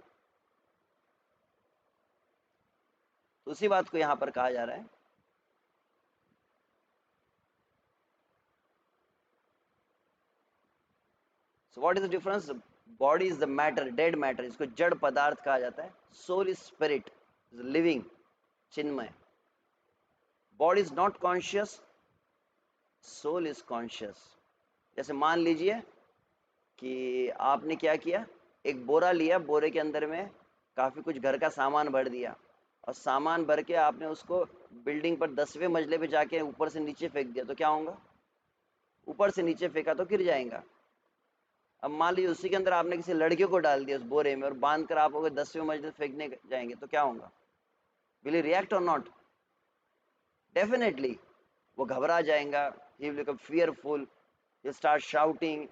तो उसी बात को यहाँ पर कहा जा रहा है। So what is the difference? Body is the matter, dead matter, इसको जड़ पदार्थ कहा जाता है। Soul is spirit, is living, चिन्मय। Body is not conscious, soul is conscious. जैसे मान लीजिए कि आपने क्या किया, एक बोरा लिया, बोरे के अंदर में काफ़ी कुछ घर का सामान भर दिया, और सामान भर के आपने उसको बिल्डिंग पर 10वें मंजिले पे जाके ऊपर से नीचे फेंक दिया, तो क्या होगा? ऊपर से नीचे फेंका तो गिर जाएगा। अब मान लीजिए उसी के अंदर आपने किसी लड़के को डाल दिया उस बोरे में और बांध कर आप अगर 10वें मंजिल फेंकने जाएंगे तो क्या होगा? विल ही रिएक्ट और नॉट? डेफिनेटली वो घबरा जाएगा, he will become fearful, he start shouting.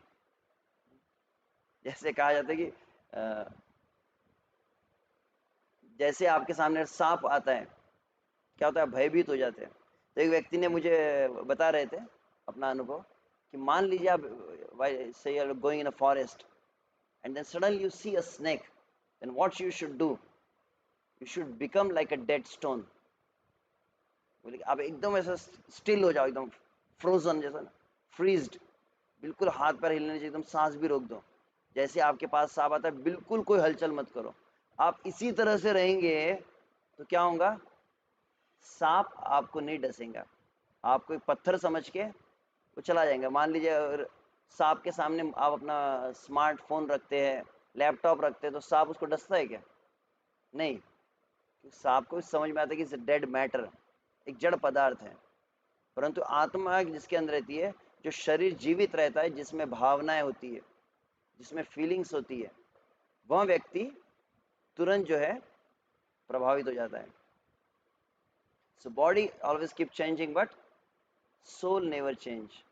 जैसे कहा जाता है कि जैसे आपके सामने सांप आता है, क्या होता है? भयभीत हो जाते हैं। तो एक व्यक्ति ने मुझे बता रहे थे अपना अनुभव कि मान लीजिए आप say you are going in a forest and then suddenly you see a snake, then what you should do? You should become like a dead stone. बोले आप एकदम ऐसा स्टिल हो जाओ, एकदम फ्रोजन जैसा ना, फ्रीज्ड, बिल्कुल हाथ पैर हिलने चाहिए, एकदम सांस भी रोक दो। जैसे आपके पास सांप आता है बिल्कुल कोई हलचल मत करो। आप इसी तरह से रहेंगे तो क्या होगा? सांप आपको नहीं डसेगा, आपको एक पत्थर समझ के वो चला जाएगा। मान लीजिए अगर सांप के सामने आप अपना स्मार्टफोन रखते हैं, लैपटॉप रखते हैं, तो सांप उसको डसता है क्या? नहीं। सांप को समझ में आता है कि इट्स डेड मैटर, एक जड़ पदार्थ है। परंतु आत्मा जिसके अंदर रहती है, जो शरीर जीवित रहता है, जिसमें भावनाएं होती है, जिसमें फीलिंग्स होती है, वह व्यक्ति तुरंत जो है प्रभावित हो जाता है। So body always keep changing but soul never change.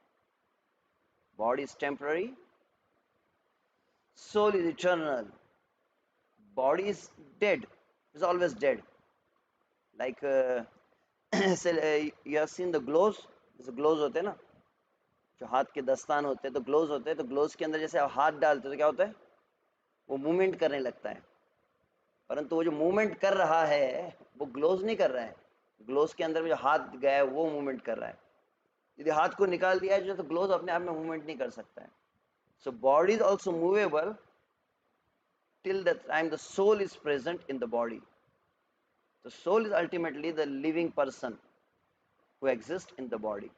Body is temporary, soul is eternal. Body is dead, is always dead. Like you have seen the gloves, जैसे ग्लोव्स होते हैं ना, जो हाथ के दस्तान होते हैं, तो ग्लोव्स होते हैं, तो ग्लोव्स के अंदर जैसे आप हाथ डालते हो तो क्या होता है, वो मूवमेंट करने लगता है। परंतु वो जो मूवमेंट कर रहा है वो ग्लोव्स नहीं कर रहा है, ग्लोव्स के अंदर जो हाथ गया है वो मूवमेंट कर रहा है। यदि हाथ को निकाल दिया है तो ग्लोव्स अपने आप में मूवमेंट नहीं कर सकता है। So body is also movable till the time the soul is present in the body. The soul is ultimately the living person who exists in the body.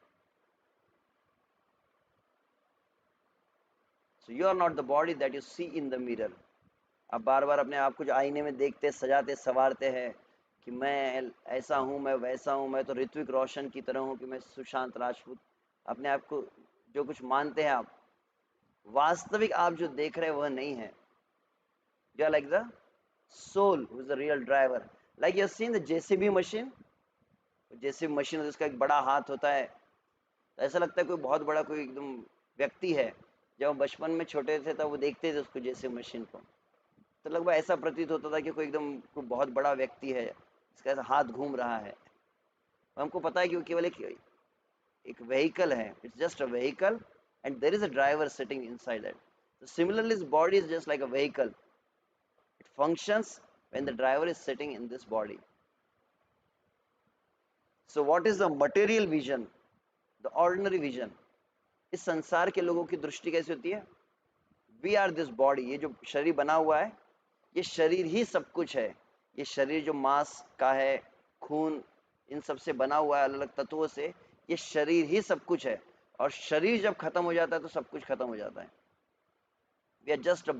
So you are not the body that you see in the mirror. आप बार बार अपने आप को जो आईने में देखते, सजाते, संवारते हैं कि मैं ऐसा हूँ, मैं वैसा हूँ, मैं तो ऋत्विक रोशन की तरह हूँ, कि मैं सुशांत राजपूत, अपने आप को जो कुछ मानते हैं आप, वास्तविक आप जो देख रहे हैं वह नहीं है। You are like the soul who is the real driver. Like you have seen the JCB machine. JCB machine जिसका एक बड़ा हाथ होता है, तो ऐसा लगता है कोई बहुत बड़ा कोई एकदम व्यक्ति है। जब हम बचपन में छोटे थे तब वो देखते थे उसको, JCB मशीन को, तो लगभग ऐसा प्रतीत होता था कि कोई एकदम कोई बहुत बड़ा व्यक्ति है, इसका ऐसा हाथ घूम रहा है। हमको पता है कि वो केवल एक व्हीकल है, it's just a vehicle and there is a driver sitting inside that. So similarly, this body is just like a vehicle. It functions when the driver is sitting in this body. So what is the material vision, the ordinary vision? इस संसार के लोगों की दृष्टि कैसी होती है? We are this body, ये जो शरीर बना हुआ है, ये शरीर ही सब कुछ है। ये शरीर जो मांस का है, खून, इन सब से बना हुआ है, अलग अलग तत्वों से, ये शरीर ही सब कुछ है। और शरीर जब खत्म हो जाता है तो सब कुछ खत्म हो जाता है। We are just a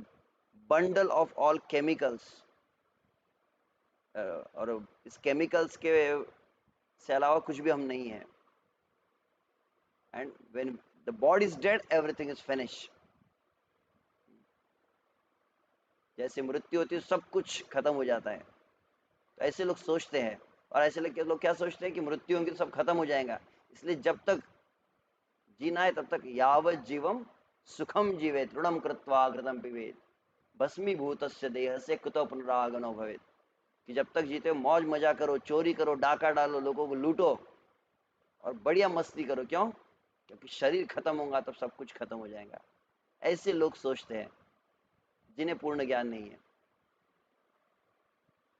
bundle of all chemicals. और इस केमिकल्स के से अलावा कुछ भी हम नहीं है। And when the body is dead, everything is finish. जैसे मृत्यु होती है सब कुछ खत्म हो जाता है। तो ऐसे लोग सोचते हैं, और ऐसे लोग क्या सोचते हैं कि मृत्यु होगी तो सब खत्म हो जाएगा, इसलिए जब तक जीना है तब तक यावत जीवम सुखम जीवेत ऋणम कृत्वा घृतम पिबेत भस्मीभूतस्य देहस्य कुतो पुनरागमनो भवेत्। कि जब तक जीते हो मौज मजा करो, चोरी करो, डाका डालो, लोगों को लूटो और बढ़िया मस्ती करो। क्यों? क्योंकि शरीर खत्म होगा तब सब कुछ खत्म हो जाएगा। ऐसे लोग सोचते हैं जिन्हें पूर्ण ज्ञान नहीं है।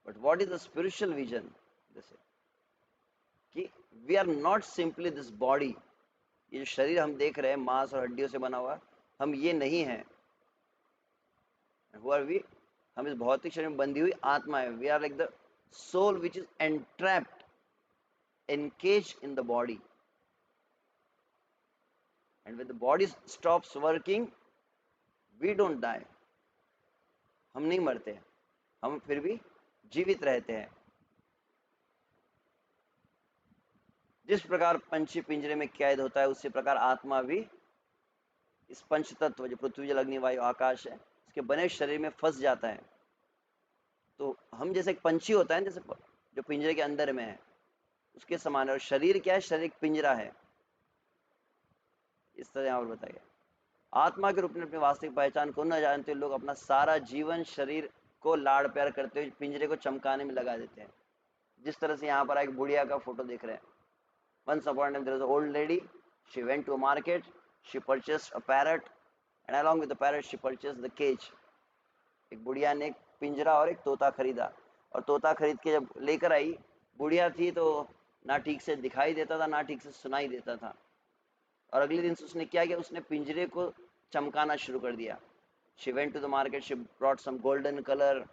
But what is the spiritual vision? जैसे कि we are not simply this body. ये जो शरीर हम देख रहे हैं मांस और हड्डियों से बना हुआ, हम ये नहीं है। Who are we? हम इस भौतिक शरीर में बंधी हुई आत्मा है। We are like the soul which is entrapped, encaged in the body. And when the body stops working, we don't die. हम नहीं मरते, हम फिर भी जीवित रहते हैं। जिस प्रकार पंछी पिंजरे में कैद होता है, उसी प्रकार आत्मा भी इस पंच तत्व जो पृथ्वी जल अग्नि वायु आकाश है, इसके बने शरीर में फंस जाता है। तो हम जैसे एक पंछी होता है, जैसे जो पिंजरे के अंदर में है, उसके समान है। और शरीर क्या है? शरीर एक पिंजरा है। इस तरह और बताइए, आत्मा के रूप में अपनी वास्तविक पहचान को न जानते लोग अपना सारा जीवन शरीर को लाड़ प्यार करते हुए पिंजरे को चमकाने में लगा देते हैं। जिस तरह से यहाँ पर एक बुढ़िया का फोटो देख रहे हैं। Once upon a time there was an old lady. She went to a market. She purchased a parrot, and along with the parrot she purchased the cage. एक बुढ़िया ने एक पिंजरा और एक तोता खरीदा, और तोता खरीद के जब लेकर आई, बुढ़िया थी तो ना ठीक से दिखाई देता था ना ठीक से सुनाई देता था। और अगले दिन से उसने क्या किया? उसने पिंजरे को चमकाना शुरू कर दिया। She went to the market, she brought some golden color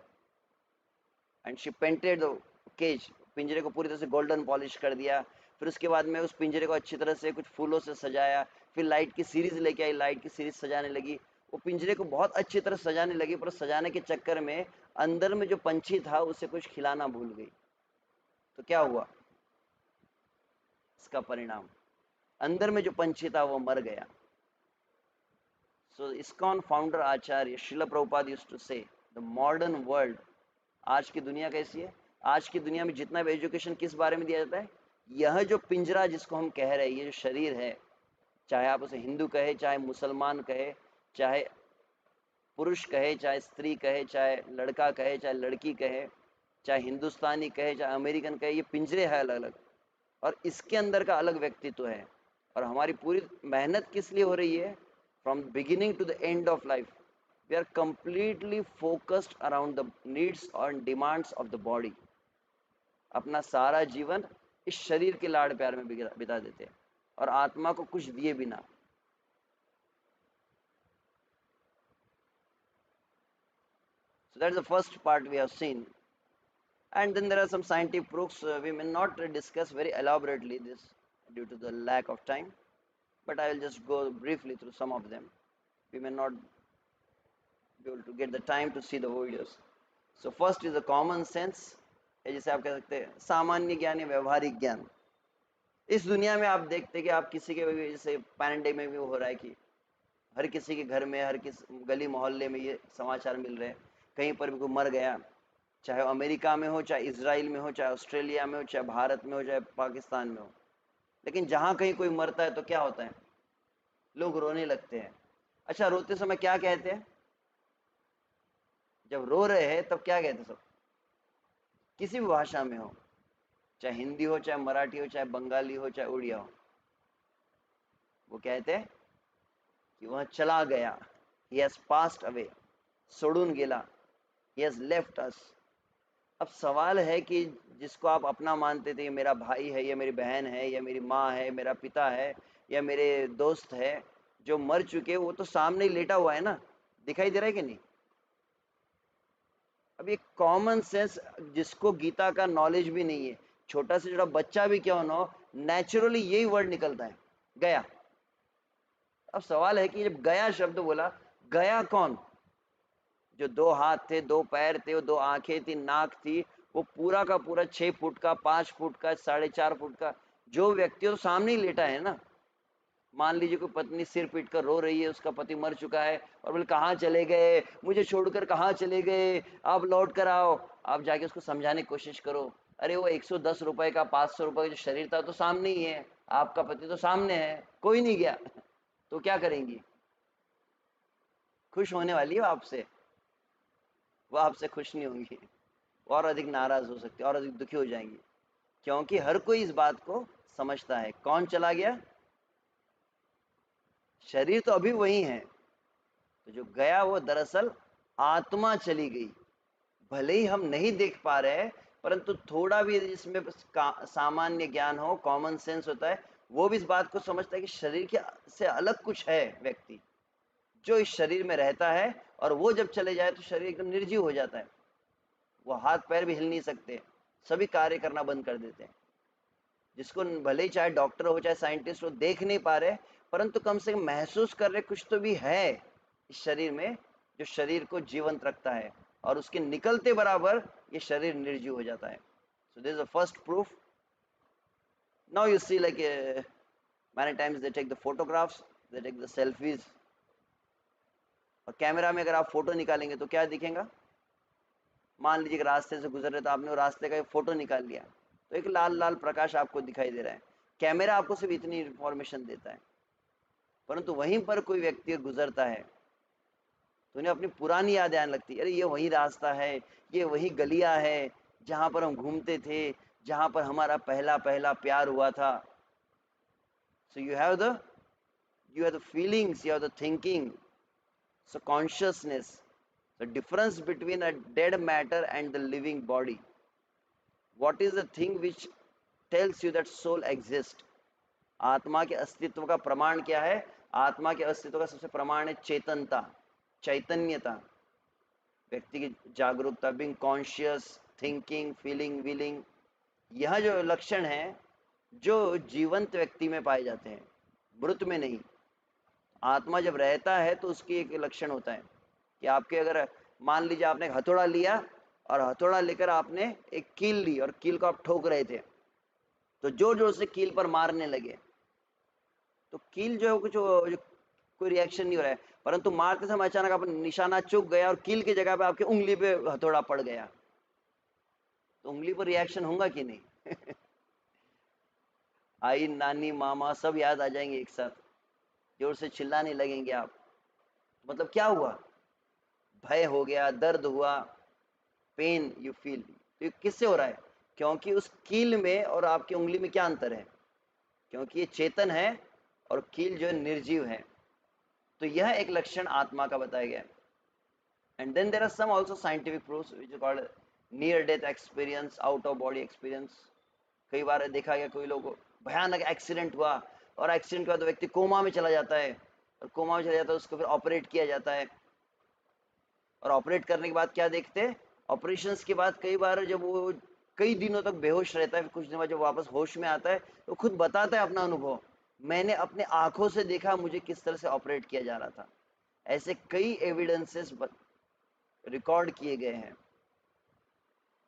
and she painted the cage. पिंजरे को पूरी तरह से गोल्डन पॉलिश कर दिया, फिर उसके बाद में उस पिंजरे को अच्छी तरह से कुछ फूलों से सजाया, फिर लाइट की सीरीज लेके आई, लाइट की सीरीज सजाने लगी। वो पिंजरे को बहुत अच्छी तरह सजाने लगी, पर सजाने के चक्कर में अंदर में जो पंछी था उसे कुछ खिलाना भूल गई। तो क्या हुआ इसका परिणाम? अंदर में जो पंछी था वो मर गया। सो ISKCON founder Acharya Shila Prabhupada used to से द मॉडर्न वर्ल्ड, आज की दुनिया कैसी है? आज की दुनिया में जितना भी एजुकेशन किस बारे में दिया जाता है, यह जो पिंजरा जिसको हम कह रहे हैं, ये जो शरीर है, चाहे आप उसे हिंदू कहे, चाहे मुसलमान कहे, चाहे पुरुष कहे, चाहे स्त्री कहे, चाहे लड़का कहे, चाहे लड़की कहे, चाहे हिंदुस्तानी कहे, चाहे अमेरिकन कहे, ये पिंजरे हैं अलग अलग, और इसके अंदर का अलग व्यक्तित्व है। और हमारी पूरी मेहनत किस लिए हो रही है? From beginning to the end of life we are completely focused around the needs और डिमांड्स ऑफ द बॉडी। अपना सारा जीवन इस शरीर के लाड़ प्यार में बिता देते हैं और आत्मा को कुछ दिए बिना। So that's the first part we have seen. And then there are some scientific proofs. We may not discuss very elaborately this due to the lack of time, but I will just go briefly through some of them. We may not be able to get the time to see the videos. So first is the common sense, जैसे आप कह सकते हैं सामान्य ज्ञान या व्यवहारिक ज्ञान। इस दुनिया में आप देखते कि आप किसी के भी, जैसे पैंडेमिक में हो रहा है कि हर किसी के घर में, हर किस गली मोहल्ले में ये समाचार मिल रहे हैं, कहीं पर भी कोई मर गया, चाहे अमेरिका में हो, चाहे इसराइल में हो, चाहे ऑस्ट्रेलिया में हो, चाहे भारत में हो, चाहे पाकिस्तान में हो, लेकिन जहाँ कहीं कोई मरता है तो क्या होता है? लोग रोने लगते हैं। अच्छा, रोते समय क्या कहते हैं? जब रो रहे हैं तब क्या कहते हैं सब? किसी भी भाषा में हो, चाहे हिंदी हो, चाहे मराठी हो, चाहे बंगाली हो, चाहे उड़िया हो, वो कहते हैं कि वह चला गया, he has passed away, सोडून गेला, he has left us। अब सवाल है कि जिसको आप अपना मानते थे, ये मेरा भाई है, ये मेरी बहन है, या मेरी माँ है, मेरा पिता है, या मेरे दोस्त है, जो मर चुके, वो तो सामने ही लेटा हुआ है ना, दिखाई दे रहा है कि नहीं? अब ये कॉमन सेंस, जिसको गीता का नॉलेज भी नहीं है, छोटा से छोटा बच्चा भी क्यों ना हो, नेचुरली यही वर्ड निकलता है, गया। अब सवाल है कि जब गया शब्द बोला, गया कौन? जो 2 हाथ थे, 2 पैर थे, 2 आंखें थी, नाक थी, वो पूरा का पूरा 6 फुट का, 5 फुट का, 4.5 फुट का जो व्यक्ति है, तो सामने ही लेटा है ना। मान लीजिए कोई पत्नी सिर पीट कर रो रही है, उसका पति मर चुका है, और बोले कहाँ चले गए, मुझे छोड़कर कहाँ चले गए, आप लौट कर आओ। आप जाके उसको समझाने की कोशिश करो, अरे वो 110 रुपए का, 500 रुपए का जो शरीर था तो सामने ही है, आपका पति तो सामने है, कोई नहीं गया। तो क्या करेंगी? खुश होने वाली है आपसे? वो आपसे खुश नहीं होंगी, और अधिक नाराज हो सकती है, और अधिक दुखी हो जाएंगी, क्योंकि हर कोई इस बात को समझता है। कौन चला गया? शरीर तो अभी वही है, तो जो गया वो दरअसल आत्मा चली गई। भले ही हम नहीं देख पा रहे हैं, परंतु थोड़ा भी इसमें सामान्य ज्ञान हो, कॉमन सेंस होता है, वो भी इस बात को समझता है कि शरीर के से अलग कुछ है व्यक्ति जो इस शरीर में रहता है, और वो जब चले जाए तो शरीर एकदम निर्जीव हो जाता है। वो हाथ पैर भी हिल नहीं सकते, सभी कार्य करना बंद कर देते हैं। जिसको भले ही चाहे डॉक्टर हो, चाहे साइंटिस्ट हो, देख नहीं पा रहे, परंतु कम से कम महसूस कर रहे कुछ तो भी है इस शरीर में, जो शरीर को जीवंत रखता है, और उसके निकलते बराबर ये शरीर निर्जीव हो जाता है। So this is the first proof. Now you see like many times they take the photographs, they take the selfies, और कैमरा में अगर आप फोटो निकालेंगे तो क्या दिखेगा? मान लीजिए कि रास्ते से गुजर रहे तो आपने वो रास्ते का एक फोटो निकाल लिया, तो एक लाल लाल प्रकाश आपको दिखाई दे रहा है। कैमरा आपको सिर्फ इतनी इंफॉर्मेशन देता है, परंतु वहीं पर कोई व्यक्ति गुजरता है तो उन्हें अपनी पुरानी यादें आने लगती है, अरे ये वही रास्ता है, ये वही गलियां है जहां पर हम घूमते थे, जहां पर हमारा पहला पहला प्यार हुआ था। सो you have the feelings, you have the thinking, so consciousness, the difference between a dead matter and the living body. What is the thing which tells you that soul exists? आत्मा के अस्तित्व का प्रमाण क्या है? आत्मा के अस्तित्व का सबसे प्रमाण है चेतनता, चैतन्यता, व्यक्ति की जागरूकता, being conscious, thinking, feeling, willing, यह जो लक्षण है जो जीवंत व्यक्ति में पाए जाते हैं, मृत में नहीं। आत्मा जब रहता है तो उसकी एक लक्षण होता है कि आपके, अगर मान लीजिए आपने एक हथौड़ा लिया और हथौड़ा लेकर आपने एक कील ली और कील को आप ठोक रहे थे, तो जोर जोर से कील पर मारने लगे, तो कील जो है कुछ कोई रिएक्शन नहीं हो रहा है, परंतु मारते समय अचानक आप निशाना चूक गया और कील की जगह पे आपकी उंगली पे हथौड़ा पड़ गया, तो उंगली पर रिएक्शन होगा कि नहीं? आई, नानी, मामा सब याद आ जाएंगे एक साथ, जोर से चिल्लाने लगेंगे आप। मतलब क्या हुआ? भय हो गया, दर्द हुआ, पेन यू फील। तो ये किससे हो रहा है? क्योंकि उस कील में और आपकी उंगली में क्या अंतर है? क्योंकि ये चेतन है और कील जो है निर्जीव है। तो यह एक लक्षण आत्मा का बताया गया है। And then there are some also scientific proofs which is called near death experience, out of body experience. कई बार देखा गया कोई लोग भयानक एक्सीडेंट हुआ और एक्सीडेंट के बाद व्यक्ति कोमा में चला जाता है, और कोमा में चला जाता है उसको फिर ऑपरेट किया जाता है, और ऑपरेट करने के बाद क्या देखते हैं, ऑपरेशंस के बाद कई बार जब वो कई दिनों तक बेहोश रहता है, फिर कुछ दिन बाद जब वापस होश में आता है तो खुद बताता है अपना अनुभव, मैंने अपने आंखों से देखा मुझे किस तरह से ऑपरेट किया जा रहा था। ऐसे कई एविडेंसेस रिकॉर्ड किए गए हैं।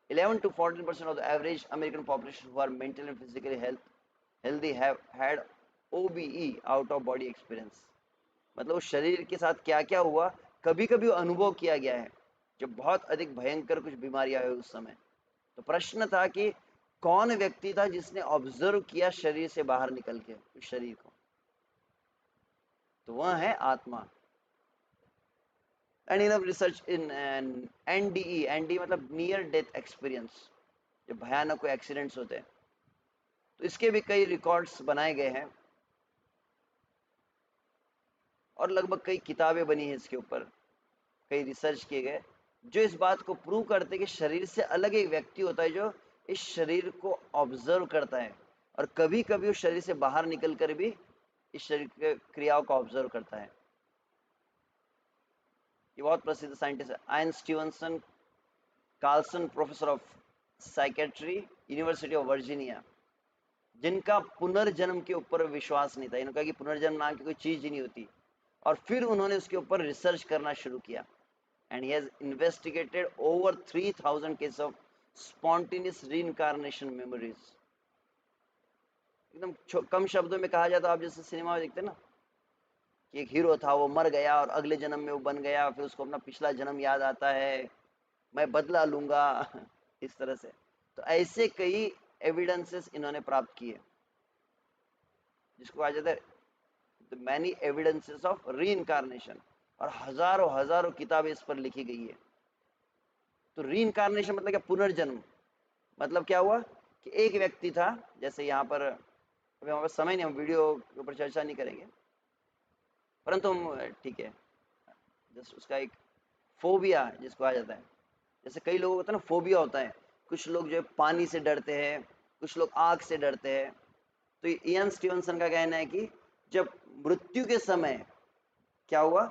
11 to 14% of the average American population who are mentally and physically healthy have had OBE, out of body experience। मतलब उस शरीर के साथ क्या क्या हुआ, कभी कभी अनुभव किया गया है जब बहुत अधिक भयंकर कुछ बीमारियां हुई उस समय। तो प्रश्न था कि कौन व्यक्ति था जिसने ऑब्जर्व किया शरीर से बाहर निकल के उस शरीर को? तो वह है आत्मा। And in research in NDE, ND मतलब नियर डेथ एक्सपीरियंस, जब भयानक कोई एक्सीडेंट्स होते हैं, तो इसके भी कई रिकॉर्ड्स बनाए गए हैं और लगभग कई किताबें बनी हैं इसके ऊपर, कई रिसर्च किए गए जो इस बात को प्रूव करते हैं कि शरीर से अलग एक व्यक्ति होता है जो इस शरीर को ऑब्जर्व करता है, और कभी कभी उस शरीर से बाहर निकल कर भी इस शरीर के क्रियाओं को ऑब्जर्व करता है। ये बहुत प्रसिद्ध साइंटिस्ट है Ian Stevenson Carlson, professor of psychiatry, university of Virginia, जिनका पुनर्जन्म के ऊपर विश्वास नहीं था। इन्होंने कहा कि पुनर्जन्म नाम की कोई चीज ही नहीं होती, और फिर उन्होंने उसके ऊपर रिसर्च करना शुरू किया। And he has investigated over 3000 case of spontaneous reincarnation memories. एकदम कम शब्दों में कहा जाए तो आप जैसे सिनेमा में देखते हैं ना कि एक हीरो था, वो मर गया और अगले जन्म में वो बन गया, फिर उसको अपना पिछला जन्म याद आता है, मैं बदला लूंगा इस तरह से। तो ऐसे कई एविडेंसेस इन्होंने प्राप्त किए, जिसको कहा जाता है the many evidences of reincarnation, और हजारों हजारों किताबें इस पर लिखी गई है। तो रीइंकार्नेशन मतलब क्या? पुनर्जन्म। मतलब क्या हुआ कि एक व्यक्ति था, जैसे यहाँ पर अभी हमारे पास समय नहीं, हम वीडियो के ऊपर चर्चा नहीं करेंगे, परंतु हम ठीक है, जस्ट उसका एक फोबिया जिसको आ जाता है, जैसे कई लोगों को होता है ना फोबिया होता है, कुछ लोग जो है पानी से डरते हैं, कुछ लोग आग से डरते हैं। तो इयान स्टीवनसन का कहना है कि जब मृत्यु के समय क्या हुआ,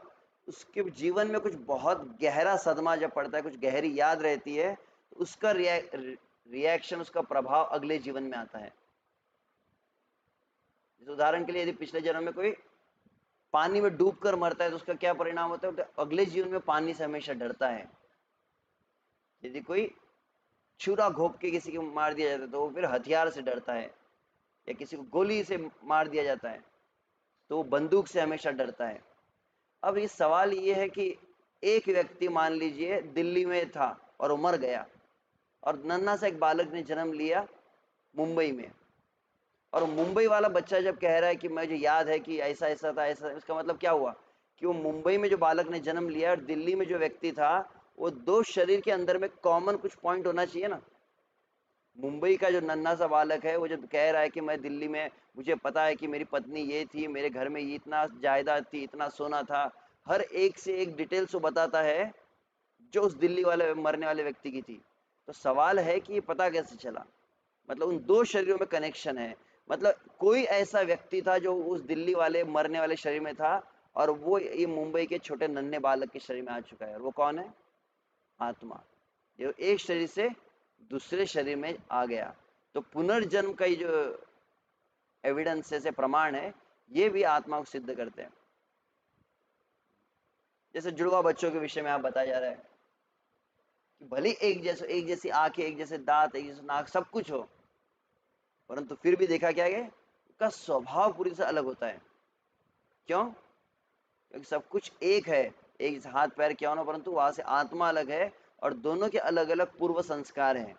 उसके जीवन में कुछ बहुत गहरा सदमा जब पड़ता है, कुछ गहरी याद रहती है, तो उसका रिएक्शन, उसका प्रभाव अगले जीवन में आता है। जैसे उदाहरण के लिए यदि पिछले जन्म में कोई पानी में डूबकर मरता है तो उसका क्या परिणाम होता है, तो अगले जीवन में पानी से हमेशा डरता है। यदि कोई छुरा घोंप के किसी को मार दिया जाता है तो वो फिर हथियार से डरता है, या किसी को गोली से मार दिया जाता है तो वो बंदूक से हमेशा डरता है। अब ये सवाल ये है कि एक व्यक्ति मान लीजिए दिल्ली में था और वो मर गया, और नन्हा सा एक बालक ने जन्म लिया मुंबई में, और मुंबई वाला बच्चा जब कह रहा है कि मुझे याद है कि ऐसा ऐसा था ऐसा, इसका मतलब क्या हुआ कि वो मुंबई में जो बालक ने जन्म लिया और दिल्ली में जो व्यक्ति था, वो दो शरीर के अंदर में कॉमन कुछ पॉइंट होना चाहिए ना। मुंबई का जो नन्हा सा बालक है वो जब कह रहा है कि मैं दिल्ली में, मुझे पता है कि मेरी पत्नी ये थी, मेरे घर में ये इतना जायदाद थी, इतना सोना था, हर एक से एक डिटेल्स वो बताता है जो उस दिल्ली वाले मरने वाले व्यक्ति की थी। तो सवाल है कि ये पता कैसे चला? मतलब उन दो शरीरों में कनेक्शन है। मतलब कोई ऐसा व्यक्ति था जो उस दिल्ली वाले मरने वाले शरीर में था, और वो ये मुंबई के छोटे नन्हे बालक के शरीर में आ चुका है, और वो कौन है? आत्मा, जो एक शरीर से दूसरे शरीर में आ गया। तो पुनर्जन्म का ये जो एविडेंस है, प्रमाण है, ये भी आत्मा को सिद्ध करते हैं। जैसे जुड़वा बच्चों के विषय में आप बताया जा रहा है कि भले एक जैसी आंखें, एक जैसे दांत, एक जैसे नाक, सब कुछ हो, परंतु फिर भी देखा क्या है, उसका स्वभाव पूरी से अलग होता है। क्यों? क्योंकि सब कुछ एक है, एक जैसे हाथ पैर क्या होना, परंतु वहां से आत्मा अलग है और दोनों के अलग अलग पूर्व संस्कार हैं,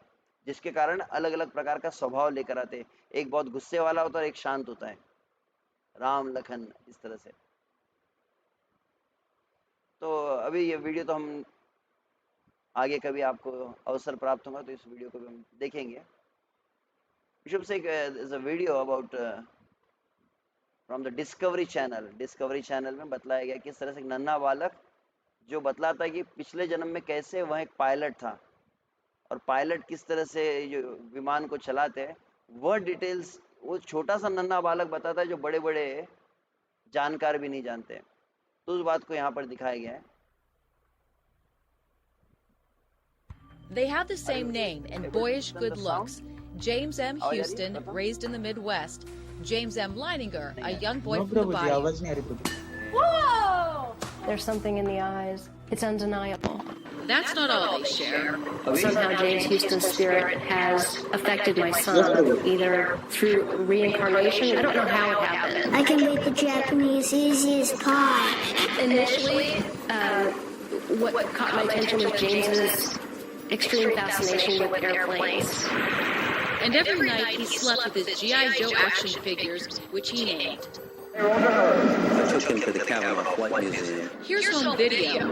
जिसके कारण अलग अलग प्रकार का स्वभाव लेकर आते हैं। एक बहुत गुस्से वाला होता है और एक शांत होता है, राम लखन इस तरह से। तो अभी ये वीडियो तो हम आगे कभी आपको अवसर प्राप्त होगा तो इस वीडियो को भी हम देखेंगे। विशुभ से is a video about from the discovery channel में बतलाया गया किस तरह से एक नन्हा बालक जो बतलाता है कि पिछले जन्म में कैसे वह एक पायलट था और पायलट किस तरह से जो विमान को चलाते हैं, वह डिटेल्स वो छोटा सा नन्हा बालक बताता है जो बड़े बड़े जानकार भी नहीं जानते। तो उस बात को यहाँ पर दिखाया गया है। They have the same name and boyish good looks. James M. आवाज आ रही है? Houston, बताओ। raised in the Midwest. James M. Leininger, a young boy no from the प्रभु जी, bayou. आवाज नहीं आ रही प्रभु। Whoa! There's something in the eyes. It's undeniable. That's not all they share. Somehow James Houston's spirit has affected my son, either through reincarnation. I don't know how it happened. I can make the Japanese easy as pie. Initially, what caught my attention was James's extreme fascination with airplanes. And every night he slept with his G.I. Joe action figures, which he named. I took him to the Cavanaugh Flight Museum. Here's home video.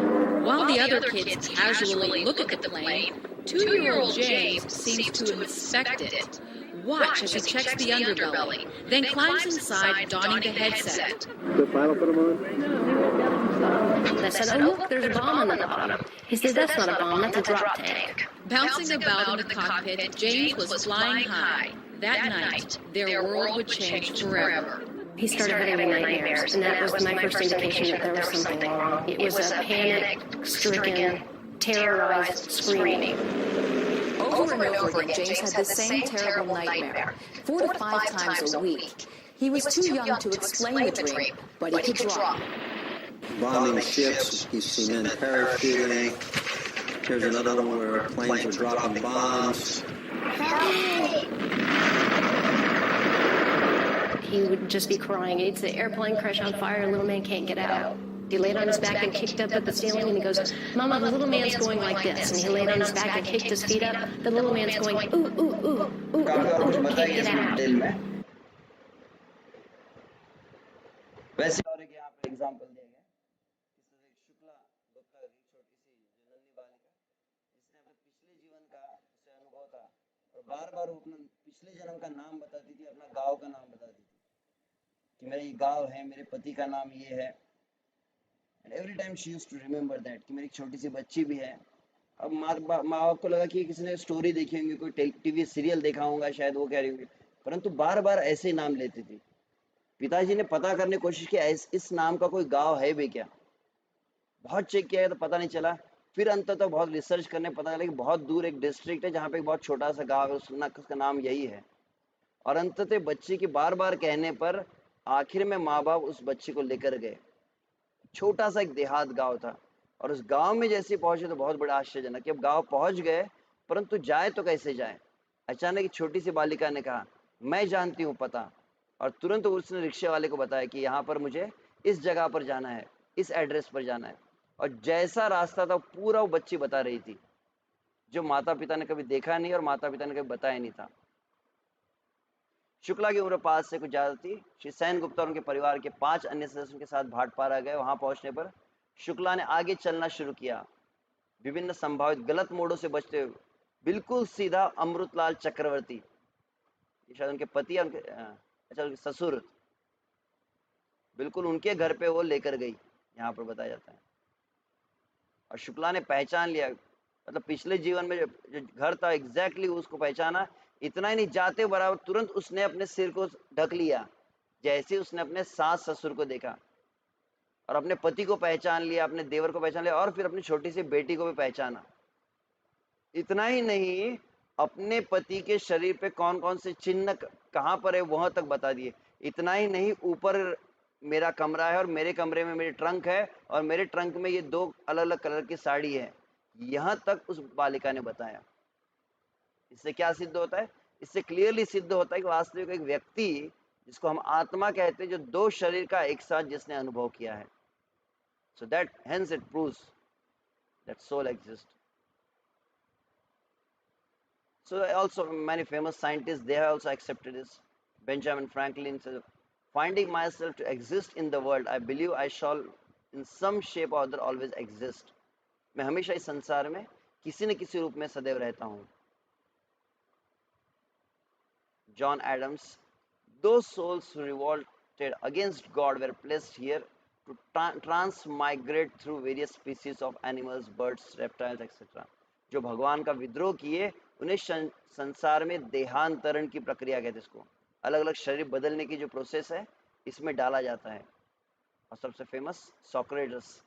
While the other kids casually look at the plane, 2-year-old James seems to inspect it. Watch as he checks the underbelly, then climbs inside, donning the headset. I said, oh, look, there's a bomb on the bottom. He said, that's not a bomb, that's a drop tank. Bouncing about in the cockpit, James was flying high. That night, their world would change forever. He started having nightmares, and that was my first indication that there was something wrong. It was a panic-stricken, terrorized screaming. Over and over again, James had the same terrible nightmare, 4 to 5 times a week. He was too young to explain the dream, but he could draw. Bombing ships, he's seen men parachuting. There's another one where planes are dropping bombs. He would just be crying. He'd say, airplane crash on fire, little man can't get out. He laid on his back and kicked up at the ceiling, and he goes, Mama, the little man's going like this. And he laid on his back and kicked his feet up. The little man's going, ooh, ooh, ooh, ooh, ooh, ooh, can't get out. वैसे और एक यहाँ पर example दिया गया किस तरह से शुक्ला गुप्ता की छोटी सी जो नन्ही बालिका जिसने अपने पिछले जीवन का उसे अनुभव था और बार बार वो अपना पिछले जन्म का नाम बताती थी, अपना गांव का नाम बताती थी कि मेरा ये गांव है, मेरे पति का नाम ये है। And every time she used to remember that कि मेरी एक छोटी सी बच्ची भी है। अब माँ बाप को लगा कि किसी ने स्टोरी देखी होंगी, कोई टीवी सीरियल देखा होगा शायद, वो कह रही होंगी, परंतु बार बार ऐसे ही नाम लेती थी। पिताजी ने पता करने की कोशिश की इस नाम का कोई गांव है भी क्या, बहुत चेक किया तो पता नहीं चला। फिर अंततः बहुत रिसर्च करने पता चला कि बहुत दूर एक डिस्ट्रिक्ट है जहाँ पे एक बहुत छोटा सा गांव है, उसका नाम यही है। और अंततः बच्चे की बार बार कहने पर आखिर में माँ बाप उस बच्चे को लेकर गए। छोटा सा एक देहात गांव था और उस गांव में जैसे पहुंचे तो बहुत बड़ा आश्चर्यजनक कि अब गांव पहुंच गए, परंतु जाए तो कैसे जाए। अचानक एक छोटी सी बालिका ने कहा, मैं जानती हूँ पता, और तुरंत उसने रिक्शे वाले को बताया कि यहाँ पर मुझे इस जगह पर जाना है, इस एड्रेस पर जाना है। और जैसा रास्ता था पूरा वो बच्ची बता रही थी, जो माता पिता ने कभी देखा नहीं और माता पिता ने कभी बताया नहीं था। शुक्ला की उम्र 5 से कुछ ज्यादा थी। श्री सेन गुप्ता और उनके परिवार के 5 अन्य सदस्यों के साथ भाटपारा गए। वहां पहुंचने पर शुक्ला ने आगे चलना शुरू किया, विभिन्न संभावित गलत मोड़ों से बचते हुए बिल्कुल सीधा अमृतलाल चक्रवर्ती, शायद उनके पति और उनके ससुर, बिल्कुल उनके घर पे वो लेकर गई, यहाँ पर बताया जाता है। और शुक्ला ने पहचान लिया, मतलब पिछले जीवन में जो घर था एग्जैक्टली उसको पहचाना। इतना ही नहीं, जाते बराबर तुरंत उसने अपने सिर को ढक लिया, जैसे उसने अपने सास ससुर को देखा, और अपने पति को पहचान लिया, अपने देवर को पहचान लिया, और फिर अपनी छोटी सी बेटी को भी पहचाना। इतना ही नहीं, अपने पति के शरीर पे कौन कौन से चिन्ह कहाँ पर है वहां तक बता दिए। इतना ही नहीं, ऊपर मेरा कमरा है और मेरे कमरे में मेरे ट्रंक है और मेरे ट्रंक में ये 2 अलग अलग कलर की साड़ी है, यहां तक उस बालिका ने बताया। इससे क्या सिद्ध होता है? इससे क्लियरली सिद्ध होता है कि वास्तविक एक व्यक्ति, जिसको हम आत्मा कहते हैं, जो 2 शरीर का एक साथ जिसने अनुभव किया है, so that hence it proves that soul exist. So also many famous scientists, they have also accepted this. Benjamin Franklin says, finding myself to exist in the world, I believe I shall in some shape or other always exist. मैं हमेशा इस संसार में किसी न किसी रूप में सदैव रहता हूँ. John Adams, those souls who revolted against God were placed here to transmigrate through various species of animals, birds, reptiles, etc. जो भगवान का विद्रोह किए, उन्हें संसार में देहांतरण की प्रक्रिया कहते हैं. इसको अलग अलग शरीर बदलने की जो प्रोसेस है, इसमें डाला जाता है. और सबसे famous Socrates,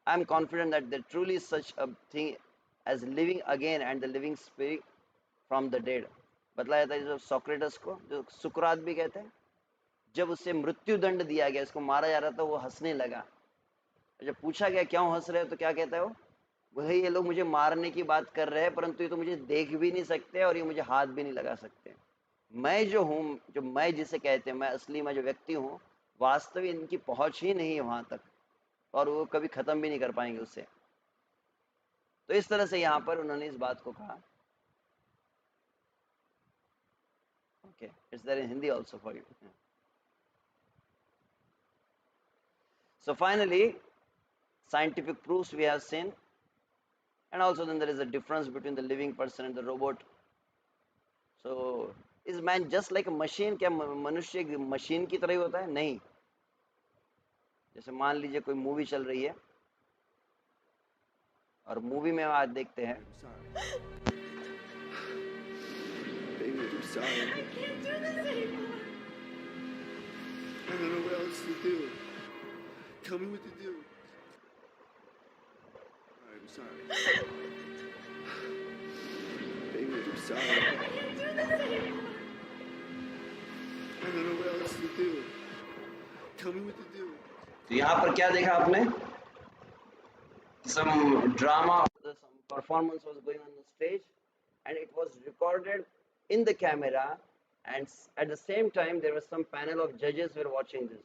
I am confident that there truly is such a thing as living again and the living spirit from the dead. बतलाया जाता है जो सोक्रेटस को, जो सुकरात भी कहते हैं, जब उसे मृत्यु दंड दिया गया, उसको मारा जा रहा था, वो हंसने लगा. जब पूछा गया क्यों हंस रहे हो, तो क्या कहता है वो, बोले ये लोग मुझे मारने की बात कर रहे हैं, परंतु ये तो मुझे देख भी नहीं सकते और ये मुझे हाथ भी नहीं लगा सकते. मैं जो हूँ, जो मैं जिसे कहते हैं, मैं असली मैं जो व्यक्ति हूँ, वास्तविक इनकी पहुंच ही नहीं है वहां तक, और वो कभी खत्म भी नहीं कर पाएंगे उससे. तो इस तरह से यहाँ पर उन्होंने इस बात को कहा. Okay, it's there in Hindi also for you. So finally, scientific proofs we have seen, and also then there is a difference between the living person and the robot. So is man just like a machine? क्या मनुष्य एक machine की तरह ही होता है? नहीं. जैसे मान लीजिए कोई मूवी चल रही है और मूवी में आज देखते हैं Baby, I'm sorry. I can't do this anymore. I don't know what else to do. Tell me what to do. I'm sorry. Baby, I'm sorry. I can't do this anymore. I don't know what else to do. Tell me what to do. तो यहाँ पर क्या देखा आपने? Some drama, some performance was going on the stage, and it was recorded in the camera, and at the same time there was some panel of judges were watching this.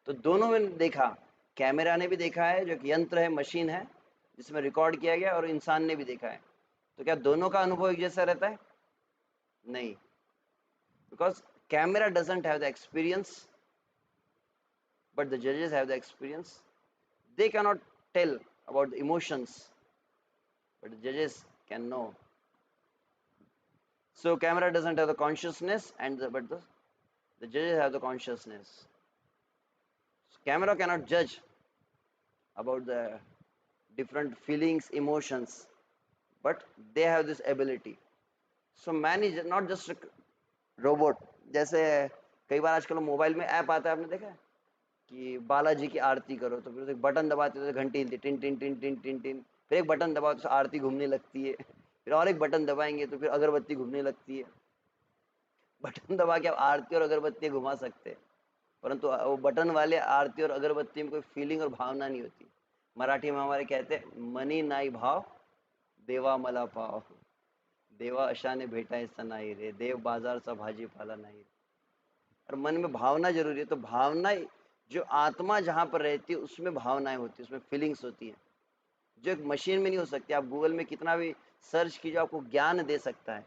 तो दोनों में देखा, कैमरा ने भी देखा है, जो एक यंत्र है, मशीन है, जिसमें रिकॉर्ड किया गया, और इंसान ने भी देखा है. तो क्या दोनों का अनुभव एक जैसा रहता है? नहीं, because camera doesn't have the experience, but the judges have the experience. They cannot tell about the emotions, but the judges can know. So camera doesn't have the consciousness, but the judges have the consciousness. So camera cannot judge about the different feelings, emotions, but they have this ability. So man is not just a robot. जैसे कई बार आजकल mobile में app आता है, आपने देखा है कि बालाजी की आरती करो, तो फिर एक बटन दबाते तो घंटी हिलती, टिन टिन टिन टिन टिन टिन, फिर एक बटन दबाओ तो आरती घूमने लगती है, फिर और एक बटन दबाएंगे तो फिर अगरबत्ती घूमने लगती है. बटन दबा के आप आरती और अगरबत्ती घुमा सकते हैं, परंतु वो बटन वाले आरती और अगरबत्ती में कोई फीलिंग और भावना नहीं होती. मराठी में हमारे कहते हैं, मनी नाही भाव देवा मला पाव, देवा अशाने भेटायचा नाही रे, देव बाजारचा भाजीपाला नाही. और मन में भावना जरूरी है. तो भावना, जो आत्मा जहाँ पर रहती है उसमें भावनाएं होती है, उसमें फीलिंग्स होती है, जो एक मशीन में नहीं हो सकती. आप गूगल में कितना भी सर्च कीजिए, आपको ज्ञान दे सकता है,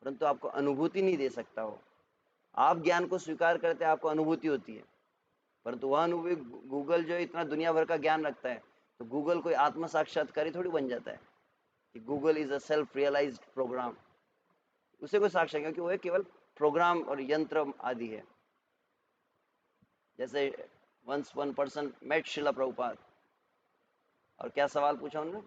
परंतु आपको अनुभूति नहीं दे सकता. हो आप ज्ञान को स्वीकार करते हैं, आपको अनुभूति होती है, परंतु वह अनुभूति, गूगल जो इतना दुनिया भर का ज्ञान रखता है, तो गूगल कोई आत्म साक्षात्कारी थोड़ी बन जाता है कि Google is a self realised program. उसे कोई साक्षात, क्योंकि वो केवल प्रोग्राम और यंत्र आदि है. जैसे once one person met शिला प्रभुपाद, और क्या सवाल पूछा उन्होंने,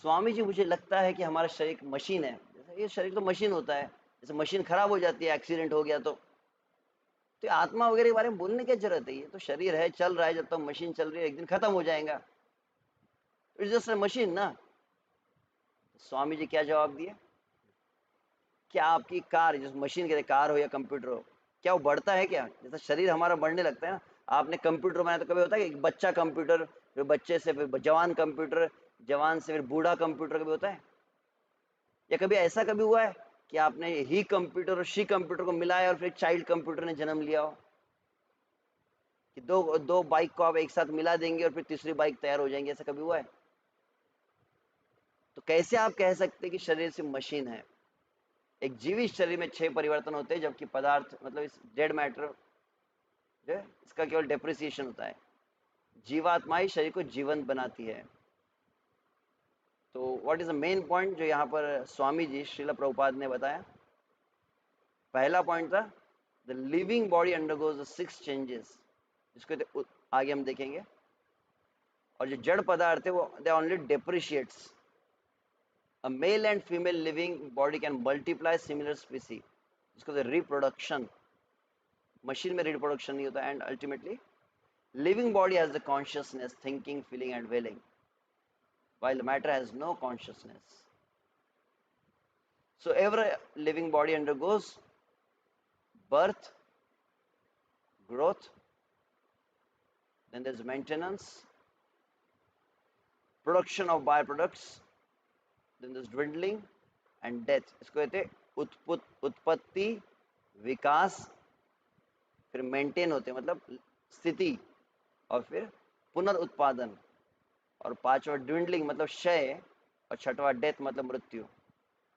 स्वामी जी मुझे लगता है कि हमारा शरीर एक मशीन है. जैसे ये शरीर तो मशीन होता है, जैसे मशीन खराब हो जाती है, एक्सीडेंट हो गया तो आत्मा वगैरह के बारे में बोलने की जरूरत है? ये तो शरीर है, चल रहा है, जब तक मशीन चल रही है, एक दिन खत्म हो जाएगा. इट्स जस्ट अ मशीन ना. स्वामी जी क्या जवाब दिए? क्या आपकी कार, जिस मशीन कहते हैं, कार हो या कंप्यूटर हो, क्या वो बढ़ता है क्या? जैसा शरीर हमारा बढ़ने लगता है ना, आपने कंप्यूटर बनाया तो कभी होता है कि एक बच्चा कंप्यूटर, फिर बच्चे से फिर जवान कंप्यूटर, जवान से फिर बूढ़ा कंप्यूटर, कभी होता है? या कभी ऐसा कभी हुआ है कि आपने ही कंप्यूटर और शी कंप्यूटर को मिलाया और फिर चाइल्ड कंप्यूटर ने जन्म लिया हो, कि दो दो बाइक को आप एक साथ मिला देंगे और फिर तीसरी बाइक तैयार हो जाएंगी? ऐसा कभी हुआ है? तो कैसे आप कह सकते हैं कि शरीर सिर्फ मशीन है? एक जीवित शरीर में 6 परिवर्तन होते हैं, जबकि पदार्थ मतलब इस डेड मैटर जो है इसका केवल डेप्रिसिएशन होता है। जीवात्मा ही शरीर को जीवंत बनाती है। तो what is the main point जो यहाँ पर स्वामी जी श्रील प्रभुपाद ने बताया? पहला पॉइंट था the living body undergoes the 6 changes, जिसको आगे हम देखेंगे। और जो जड़ पदार्थ है वो they only depreciates. A male and female living body can multiply similar species, जिसको रिप्रोडक्शन, मशीन में रिप्रोडक्शन नहीं होता। And ultimately living body has the consciousness, thinking, feeling and willing, while matter has no consciousness. So every living body undergoes birth, growth, then there's maintenance, production of byproducts, then there's dwindling and death. इसको कहते हैं उत्पत्ति, विकास, फिर maintain होते हैं मतलब स्थिति, और फिर पुनर्उत्पादन, और पांचवा ड्विंडलिंग मतलब क्षय, और छठवा डेथ मतलब मृत्यु।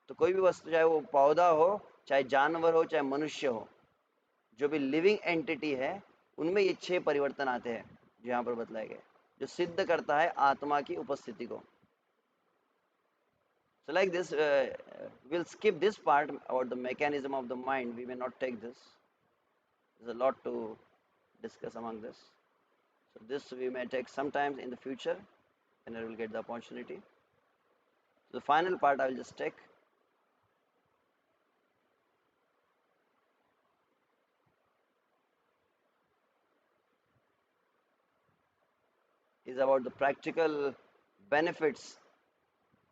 तो कोई भी वस्तु, चाहे वो पौधा हो, चाहे जानवर हो, चाहे मनुष्य हो, जो भी लिविंग एंटिटी है, उनमें ये 6 परिवर्तन आते हैं जो यहाँ पर बतलाए गए, जो सिद्ध करता है आत्मा की उपस्थिति को। So like this, we'll skip this part about the mechanism of the mind. We may not take this. There's a lot to discuss among this. So this we may take sometimes in the future, and I will get the opportunity. So the final part I will just take. Is about the practical benefits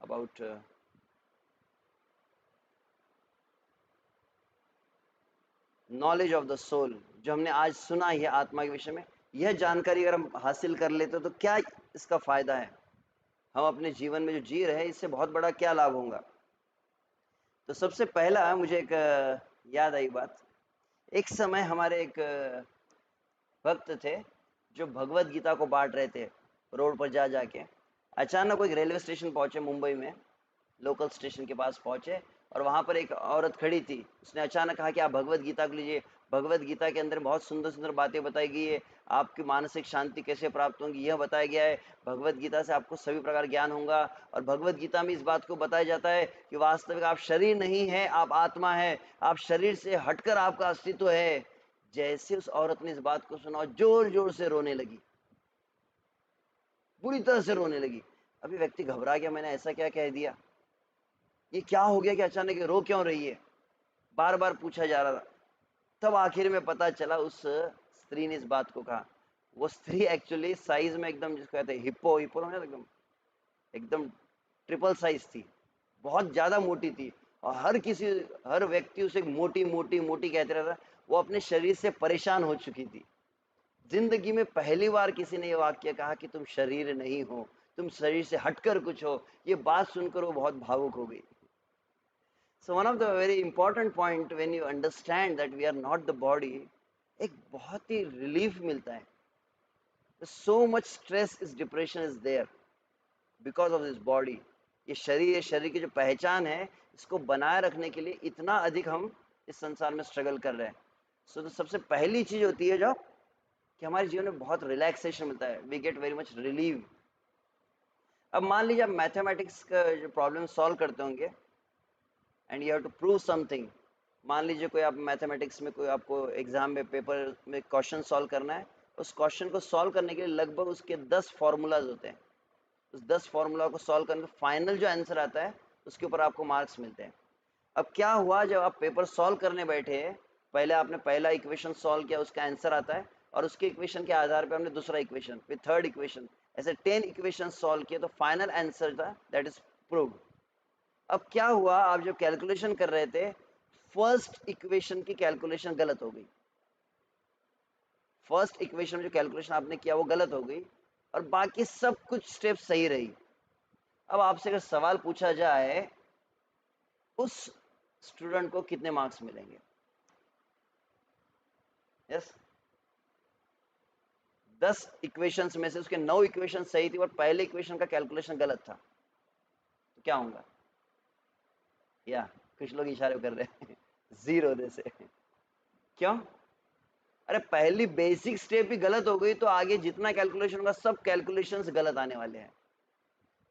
about knowledge of the soul. जो हमने आज सुना है आत्मा के विषय में, यह जानकारी अगर हम हासिल कर लेते तो क्या इसका फायदा है? हम अपने जीवन में जो जी रहे हैं इससे बहुत बड़ा क्या लाभ होगा? तो सबसे पहला मुझे एक याद आई बात। एक समय हमारे एक भक्त थे जो भगवत गीता को बांट रहे थे रोड पर जा जाके। अचानक वो एक रेलवे स्टेशन पहुंचे, मुंबई में लोकल स्टेशन के पास पहुंचे, और वहां पर एक औरत खड़ी थी। उसने अचानक कहा कि आप भगवत गीता को लीजिए, भगवत गीता के अंदर बहुत सुंदर सुंदर बातें बताई गई है, आपकी मानसिक शांति कैसे प्राप्त होगी यह बताया गया है, भगवत गीता से आपको सभी प्रकार ज्ञान होगा। और भगवत गीता में इस बात को बताया जाता है कि वास्तविक आप शरीर नहीं है, आप आत्मा है, आप शरीर से हटकर आपका अस्तित्व है। जैसे उस औरत ने इस बात को सुना, जोर जोर से रोने लगी, बुरी तरह से रोने लगी। अभी व्यक्ति घबरा गया, मैंने ऐसा क्या कह दिया, ये क्या हो गया कि अचानक रो क्यों रही है, बार बार पूछा जा रहा था। तब आखिर में पता चला उस स्त्री ने इस बात को कहा। वो स्त्री एक्चुअली साइज में एकदम, जिसको कहते हैं हिप्पो, हिप्पो एकदम एकदम ट्रिपल साइज थी, बहुत ज्यादा मोटी थी, और हर व्यक्ति उसे मोटी मोटी मोटी कहते रहता। वो अपने शरीर से परेशान हो चुकी थी। जिंदगी में पहली बार किसी ने ये वाक्य कहा कि तुम शरीर नहीं हो, तुम शरीर से हटकर कुछ हो। ये बात सुनकर वो बहुत भावुक हो गई। So one of the very important point when you understand that we are not the body, एक बहुत ही relief मिलता है। So much stress is depression is there because of this body. ये शरीर की जो पहचान है, इसको बनाए रखने के लिए इतना अधिक हम इस संसार में स्ट्रगल कर रहे हैं। तो सबसे पहली चीज होती है जो कि हमारे जीवन में बहुत रिलैक्सेशन मिलता है, we get very much relieve. अब मान लीजिए आप मैथमेटिक्स का जो प्रॉब्लम सॉल्व करते होंगे and you have to prove something. मान लीजिए कोई आप मैथमेटिक्स में कोई आपको एग्जाम में पेपर में क्वेश्चन सॉल्व करना है, उस क्वेश्चन को सॉल्व करने के लिए लगभग उसके 10 फॉर्मूलाज होते हैं। उस 10 फॉर्मूला को सॉल्व करने के फाइनल जो आंसर आता है उसके ऊपर आपको मार्क्स मिलते हैं। अब क्या हुआ, जब आप पेपर सॉल्व करने बैठे, पहले आपने पहला इक्वेशन सॉल्व किया, उसका आंसर आता है, और उसके इक्वेशन के आधार पर हमने दूसरा इक्वेशन, फिर थर्ड इक्वेशन, ऐसे 10 इक्वेशन सॉल्व किए, तो फाइनल आंसर था दैट इज प्रूव्ड। अब क्या हुआ, आप जब कैलकुलेशन कर रहे थे फर्स्ट इक्वेशन की कैलकुलेशन गलत हो गई, फर्स्ट इक्वेशन में जो कैलकुलेशन आपने किया वो गलत हो गई और बाकी सब कुछ स्टेप सही रही। अब आपसे अगर सवाल पूछा जाए उस स्टूडेंट को कितने मार्क्स मिलेंगे? यस, 10 इक्वेशंस में से उसके 9 इक्वेशन सही थी और पहले इक्वेशन का कैलकुलेशन गलत था, तो क्या होगा? या कुछ लोग इशारे कर रहे हैं जीरो जैसे, क्यों? अरे पहली बेसिक स्टेप ही गलत हो गई तो आगे जितना कैलकुलेशन होगा सब कैलकुलेशंस गलत आने वाले हैं।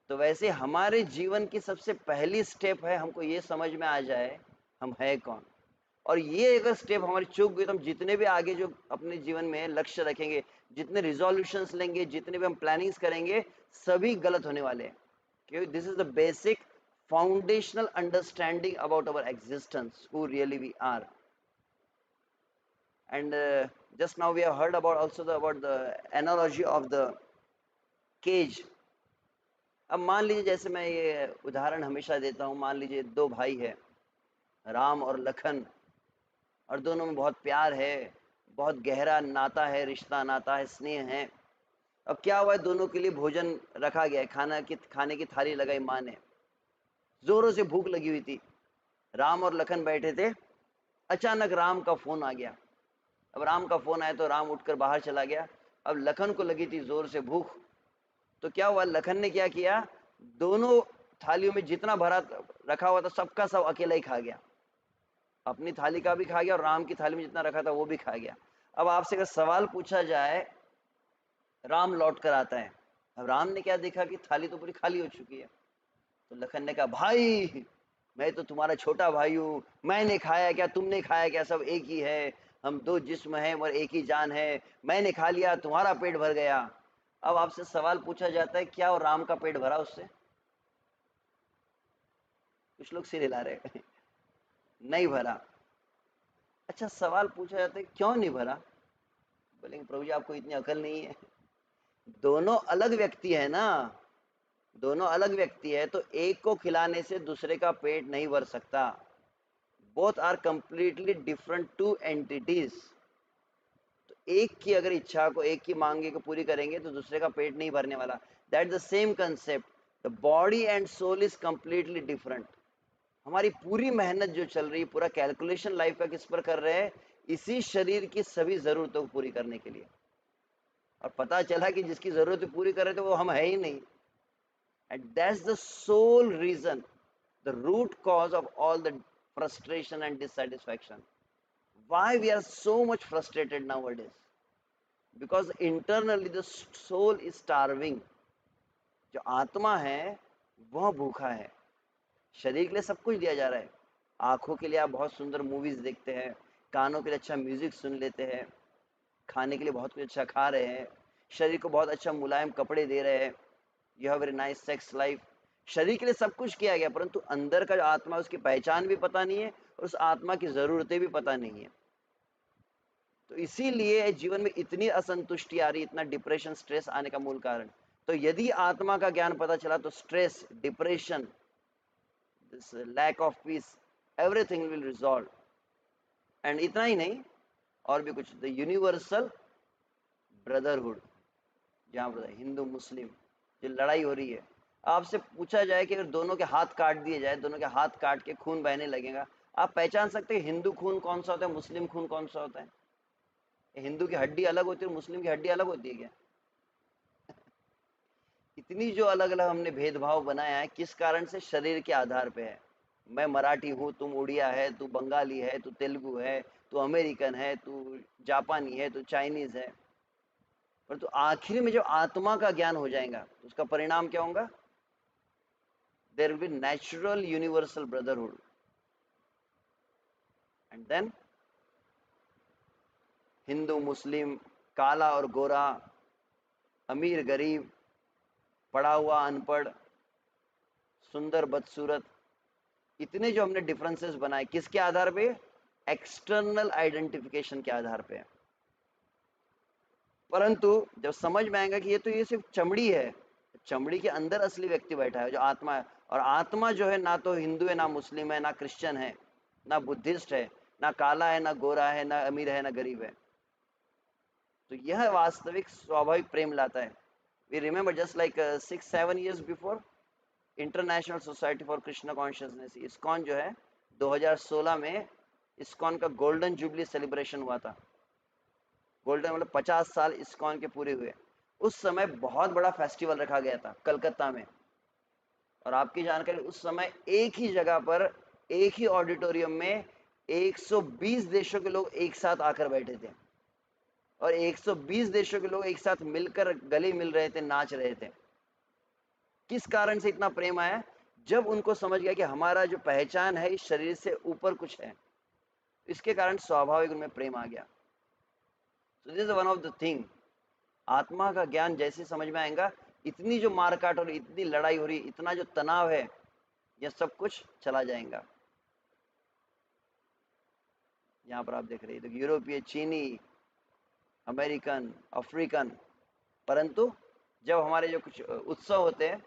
तो वैसे हमारे जीवन की सबसे पहली स्टेप है हमको ये समझ में आ जाए हम है कौन, और ये अगर स्टेप हमारी चूक गई तो हम जितने भी आगे जो अपने जीवन में लक्ष्य रखेंगे, जितने रिजोल्यूशंस लेंगे, जितने भी हम प्लानिंग्स करेंगे, सभी गलत होने वाले हैं, क्योंकि this is the basic foundational understanding about our existence, who really we are. And just now we have heard about also about the analogy of the cage. अब मान लीजिए, जैसे मैं ये उदाहरण हमेशा देता हूँ, मान लीजिए दो भाई है, राम और लखन, और दोनों में बहुत प्यार है, बहुत गहरा नाता है, रिश्ता नाता है, स्नेह है। अब क्या हुआ है, दोनों के लिए भोजन रखा गया है, खाने की थाली लगाई माँ ने, जोरों से भूख लगी हुई थी, राम और लखन बैठे थे, अचानक राम का फोन आ गया। अब राम का फोन आया तो राम उठकर बाहर चला गया। अब लखन को लगी थी जोर से भूख, तो क्या हुआ, लखन ने क्या किया, दोनों थालियों में जितना भरा रखा हुआ था सबका सब अकेला ही खा गया, अपनी थाली का भी खा गया और राम की थाली में जितना रखा था वो भी खा गया। अब आपसे अगर सवाल पूछा जाए, राम लौट कर आता है, अब राम ने क्या देखा कि थाली तो पूरी खाली हो चुकी है, तो लखन ने कहा, भाई मैं तो तुम्हारा छोटा भाई हूँ, मैंने खाया क्या, तुमने खाया क्या, सब एक ही है, हम दो जिस्म हैं और एक ही जान है, मैंने खा लिया, तुम्हारा पेट भर गया। अब आपसे सवाल पूछा जाता है, क्या और राम का पेट भरा उससे? कुछ लोग सिर हिला रहे हैं नहीं भरा। अच्छा, सवाल पूछा जाता है क्यों नहीं भरा? बोलेंगे प्रभु जी आपको इतनी अकल नहीं है, दोनों अलग व्यक्ति है ना, दोनों अलग व्यक्ति है, तो एक को खिलाने से दूसरे का पेट नहीं भर सकता। Both are completely different two entities. तो एक की अगर इच्छा को, एक की मांगे को पूरी करेंगे तो दूसरे का पेट नहीं भरने वाला। That the same concept, the body and soul is completely different. हमारी पूरी मेहनत जो चल रही है, पूरा कैलकुलेशन लाइफ का किस पर कर रहे हैं? इसी शरीर की सभी जरूरतों को पूरी करने के लिए। और पता चला कि जिसकी जरूरत पूरी कर रहे थे वो हम है ही नहीं। And that's the sole reason, the root cause of all the frustration and dissatisfaction. Why we are so much frustrated nowadays? Because internally the soul is starving. जो आत्मा है वह भूखा है। शरीर के लिए सब कुछ दिया जा रहा है, आंखों के लिए आप बहुत सुंदर मूवीज देखते हैं, कानों के लिए अच्छा म्यूजिक सुन लेते हैं, खाने के लिए बहुत कुछ अच्छा खा रहे हैं, शरीर को बहुत अच्छा मुलायम कपड़े दे रहे हैं, you have very nice sex life. शरीर के लिए सब कुछ किया गया, परंतु अंदर का जो आत्मा है उसकी पहचान भी पता नहीं है और उस आत्मा की जरूरतें भी पता नहीं है। तो इसीलिए जीवन में इतनी असंतुष्टि आ रही, इतना डिप्रेशन, स्ट्रेस आने का मूल कारण। तो यदि आत्मा का ज्ञान पता चला तो stress, depression, this lack of peace, everything will resolve. And इतना ही नहीं, और भी कुछ, द यूनिवर्सल ब्रदरहुड, जहाँ पर हिंदू मुस्लिम जो लड़ाई हो रही है, आपसे पूछा जाए कि अगर दोनों के हाथ काट दिए जाए, दोनों के हाथ काट के खून बहने लगेगा, आप पहचान सकते हैं हिंदू खून कौन सा होता है, मुस्लिम खून कौन सा होता है? हिंदू की हड्डी अलग होती है, मुस्लिम की हड्डी अलग होती है क्या? इतनी जो अलग अलग हमने भेदभाव बनाया है, किस कारण से? शरीर के आधार पे है। मैं मराठी हूँ, तुम उड़िया है, तू बंगाली है, तू तेलुगु है, तू अमेरिकन है, तू जापानी है, तू चाइनीज है। परंतु आखिर में जब आत्मा का ज्ञान हो जाएगा तो उसका परिणाम क्या होगा? There will be natural universal brotherhood. And then Hindu Muslim, काला और गोरा, अमीर गरीब, पढ़ा हुआ अनपढ़, सुंदर बदसूरत, इतने जो हमने डिफरेंसेस बनाए, किसके आधार पे? एक्सटर्नल आइडेंटिफिकेशन के आधार पे। परंतु जब समझ में आएगा कि ये तो ये सिर्फ चमड़ी है, चमड़ी के अंदर असली व्यक्ति बैठा है जो आत्मा है, और आत्मा जो है ना तो हिंदू है, ना मुस्लिम है, ना क्रिश्चियन है, ना बुद्धिस्ट है, ना काला है, ना गोरा है, ना अमीर है, ना गरीब है। तो यह वास्तविक स्वाभाविक प्रेम लाता है। We remember just like 6-7 years before, international society for Krishna consciousness, ISKCON जो है 2016 में इस्कॉन का गोल्डन जुबली सेलिब्रेशन हुआ था। गोल्डन मतलब 50 साल इस्कॉन के पूरे हुए। उस समय बहुत बड़ा फेस्टिवल रखा गया था कलकत्ता में। और आपकी जानकारी, उस समय एक ही जगह पर, एक ही ऑडिटोरियम में 120 देशों के लोग एक साथ आकर बैठे थे, और 120 देशों के लोग एक साथ मिलकर गले मिल रहे थे, नाच रहे थे। किस कारण से इतना प्रेम आया? जब उनको समझ गया कि हमारा जो पहचान है इस शरीर से ऊपर कुछ है, इसके कारण स्वाभाविक उनमें प्रेम आ गया। सो this is one of the thing. आत्मा का ज्ञान जैसे समझ में आएगा, इतनी जो मारकाट हो रही, इतनी लड़ाई हो रही, इतना जो तनाव है, यह सब कुछ चला जाएगा। यहाँ पर आप देख रहे हैं तो यूरोपीय, चीनी, अमेरिकन, अफ्रीकन, परंतु जब हमारे जो कुछ उत्सव होते हैं,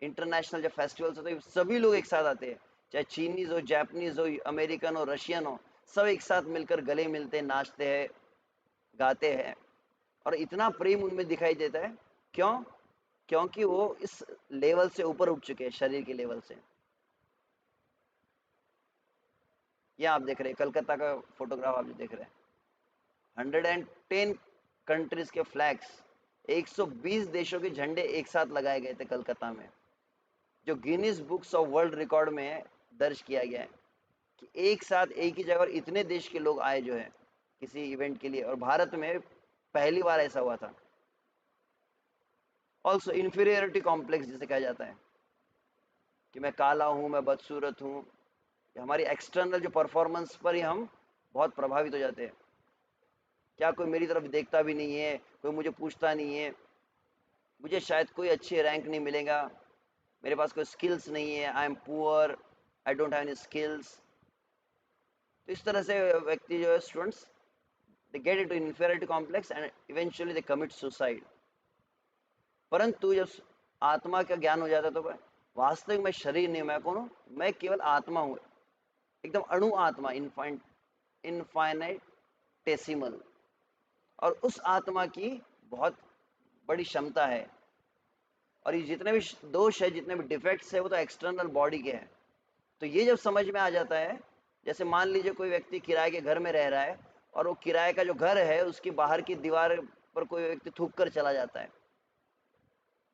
इंटरनेशनल जो फेस्टिवल्स होते हैं, सभी लोग एक साथ आते हैं, चाहे चीनीज हो, जापानीज हो, अमेरिकन हो, रशियन हो, सब एक साथ मिलकर गले मिलते हैं, नाचते हैं, गाते हैं, और इतना प्रेम उनमें दिखाई देता है। क्यों? क्योंकि वो इस लेवल से ऊपर उठ चुके हैं, शरीर के लेवल से। ये आप देख रहे हैं कलकत्ता का फोटोग्राफ, आप जो देख रहे हैं, 110 कंट्रीज के फ्लैग्स, 120 देशों के झंडे एक साथ लगाए गए थे कलकत्ता में, जो Guinness books of world record में दर्ज किया गया है कि एक साथ एक ही जगह और इतने देश के लोग आए जो है किसी इवेंट के लिए। और भारत में पहली बार ऐसा हुआ था। ऑल्सो इंफीरियरिटी कॉम्प्लेक्स जिसे कहा जाता है, कि मैं काला हूँ, मैं बदसूरत हूँ, हमारी एक्सटर्नल जो परफॉर्मेंस पर ही हम बहुत प्रभावित हो जाते हैं। क्या कोई मेरी तरफ देखता भी नहीं है, कोई मुझे पूछता नहीं है, मुझे शायद कोई अच्छी रैंक नहीं मिलेगा, मेरे पास कोई स्किल्स नहीं है, I am poor, I don't have any skills. तो इस तरह से व्यक्ति जो है, students, they get into inferiority complex and eventually they commit suicide. परंतु जब आत्मा का ज्ञान हो जाता है तो वास्तविक मैं शरीर नहीं, मैं कौन हूँ? मैं केवल आत्मा हूँ, एकदम अणु आत्मा, इनफाइनाइटेसिमल। और उस आत्मा की बहुत बड़ी क्षमता है, और ये जितने भी दोष है, जितने भी डिफेक्ट्स है, वो तो एक्सटर्नल बॉडी के हैं। तो ये जब समझ में आ जाता है, जैसे मान लीजिए कोई व्यक्ति किराए के घर में रह रहा है, और वो किराए का जो घर है उसकी बाहर की दीवार पर कोई व्यक्ति थूक कर चला जाता है,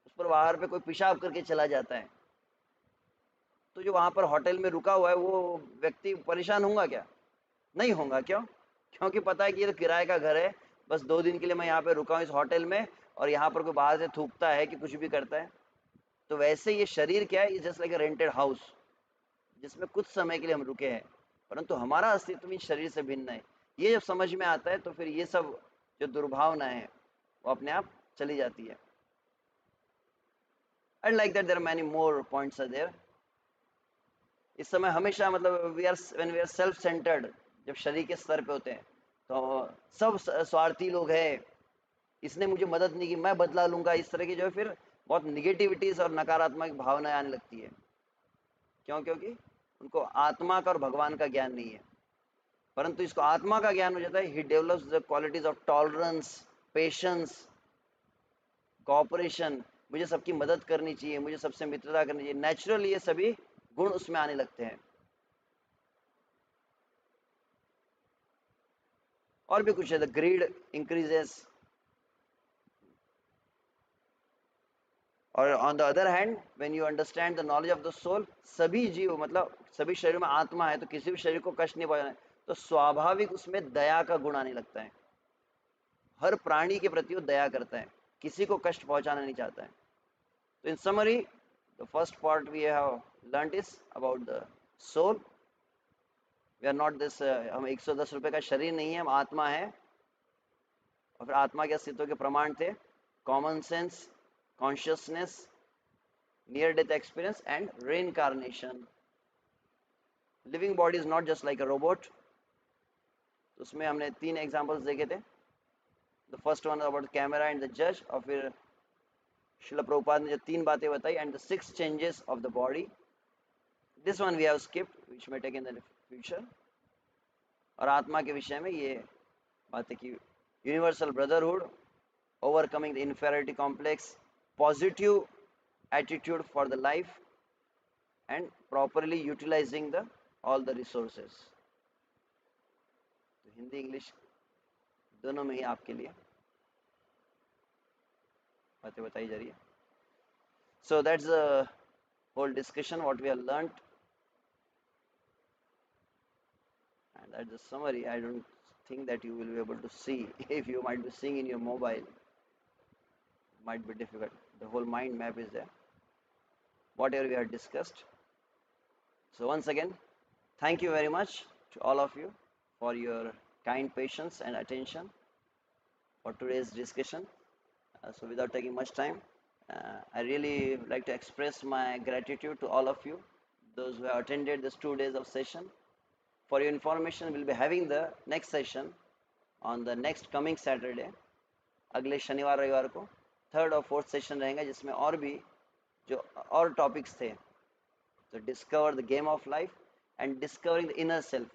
उस पर बाहर पे कोई पेशाब करके चला जाता है, तो जो वहां पर होटल में रुका हुआ है वो व्यक्ति परेशान होगा क्या? नहीं होगा। क्यों? क्योंकि पता है कि ये तो किराए का घर है, बस 2 दिन के लिए मैं यहाँ पे रुका हूँ इस होटल में, और यहाँ पर कोई बाहर से थूकता है कि कुछ भी करता है। तो वैसे ये शरीर क्या है? Is just like a rented house, जिसमें कुछ समय के लिए हम रुके हैं, परंतु हमारा अस्तित्व इस शरीर से भिन्न है। ये जब समझ में आता है तो फिर ये सब जो दुर्भावना है वो अपने आप चली जाती है। I like that there are many more points are there. इस समय हमेशा मतलब when we are self centred, जब शरीर के स्तर पे होते हैं तो सब स्वार्थी लोग हैं, इसने मुझे मदद नहीं की, मैं बदला लूंगा, इस तरह की जो है फिर बहुत निगेटिविटीज और नकारात्मक भावनाएं आने लगती है। क्यों? क्योंकि उनको आत्मा का और भगवान का ज्ञान नहीं है। परंतु इसको आत्मा का ज्ञान हो जाता है, he develops the qualities of tolerance, patience, cooperation, मुझे सबकी मदद करनी चाहिए, मुझे सबसे मित्रता करनी चाहिए, नेचुरली ये सभी गुण उसमें आने लगते हैं। और भी कुछ है, द ग्रीड इंक्रीजेस। और on the other hand when you understand the knowledge of the soul, सभी जीव मतलब सभी शरीर में आत्मा है, तो किसी भी शरीर को कष्ट नहीं पहुंचाना है, तो स्वाभाविक उसमें दया का गुण आने लगता है। हर प्राणी के प्रति वो दया करता है, किसी को कष्ट पहुंचाना नहीं चाहता है। तो in summary, the first part we have learned is about the soul. We are not this, हम 110 रुपए का शरीर नहीं है, हम आत्मा है। और फिर आत्मा के अस्तित्व के प्रमाण थे common sense, consciousness, near death experience and reincarnation. Living body is not just like a robot. तो उसमें हमने 3 एग्जांपल्स देखे थे। The first one about camera and the जज, और फिर शिला प्रभुपाद ने जो 3 बातें बताई, and the 6 changes of the body, this one we have skipped which may take in the future. और आत्मा के विषय में ये बातें की, universal brotherhood, overcoming the inferiority complex, positive attitude for the life, and properly utilizing the all the resources। तो Hindi English दोनों में ही आपके लिए बातें बताई जा रही है। So that's the whole discussion what we have learnt, and that's the summary. I don't think that you will be able to see. If you might be seeing in your mobile, might be difficult. The whole mind map is there, whatever we have discussed. So once again, thank you very much to all of you for your kind patience and attention for today's discussion. So without taking much time, I really like to express my gratitude to all of you, those who have attended this 2 days of session. For your information, we'll be having the next session on the next coming Saturday, अगले शनिवार रविवार को 3rd और 4th session रहेंगे, जिसमें और भी जो और टॉपिक्स थे, तो discover the game of life and discovering the inner self.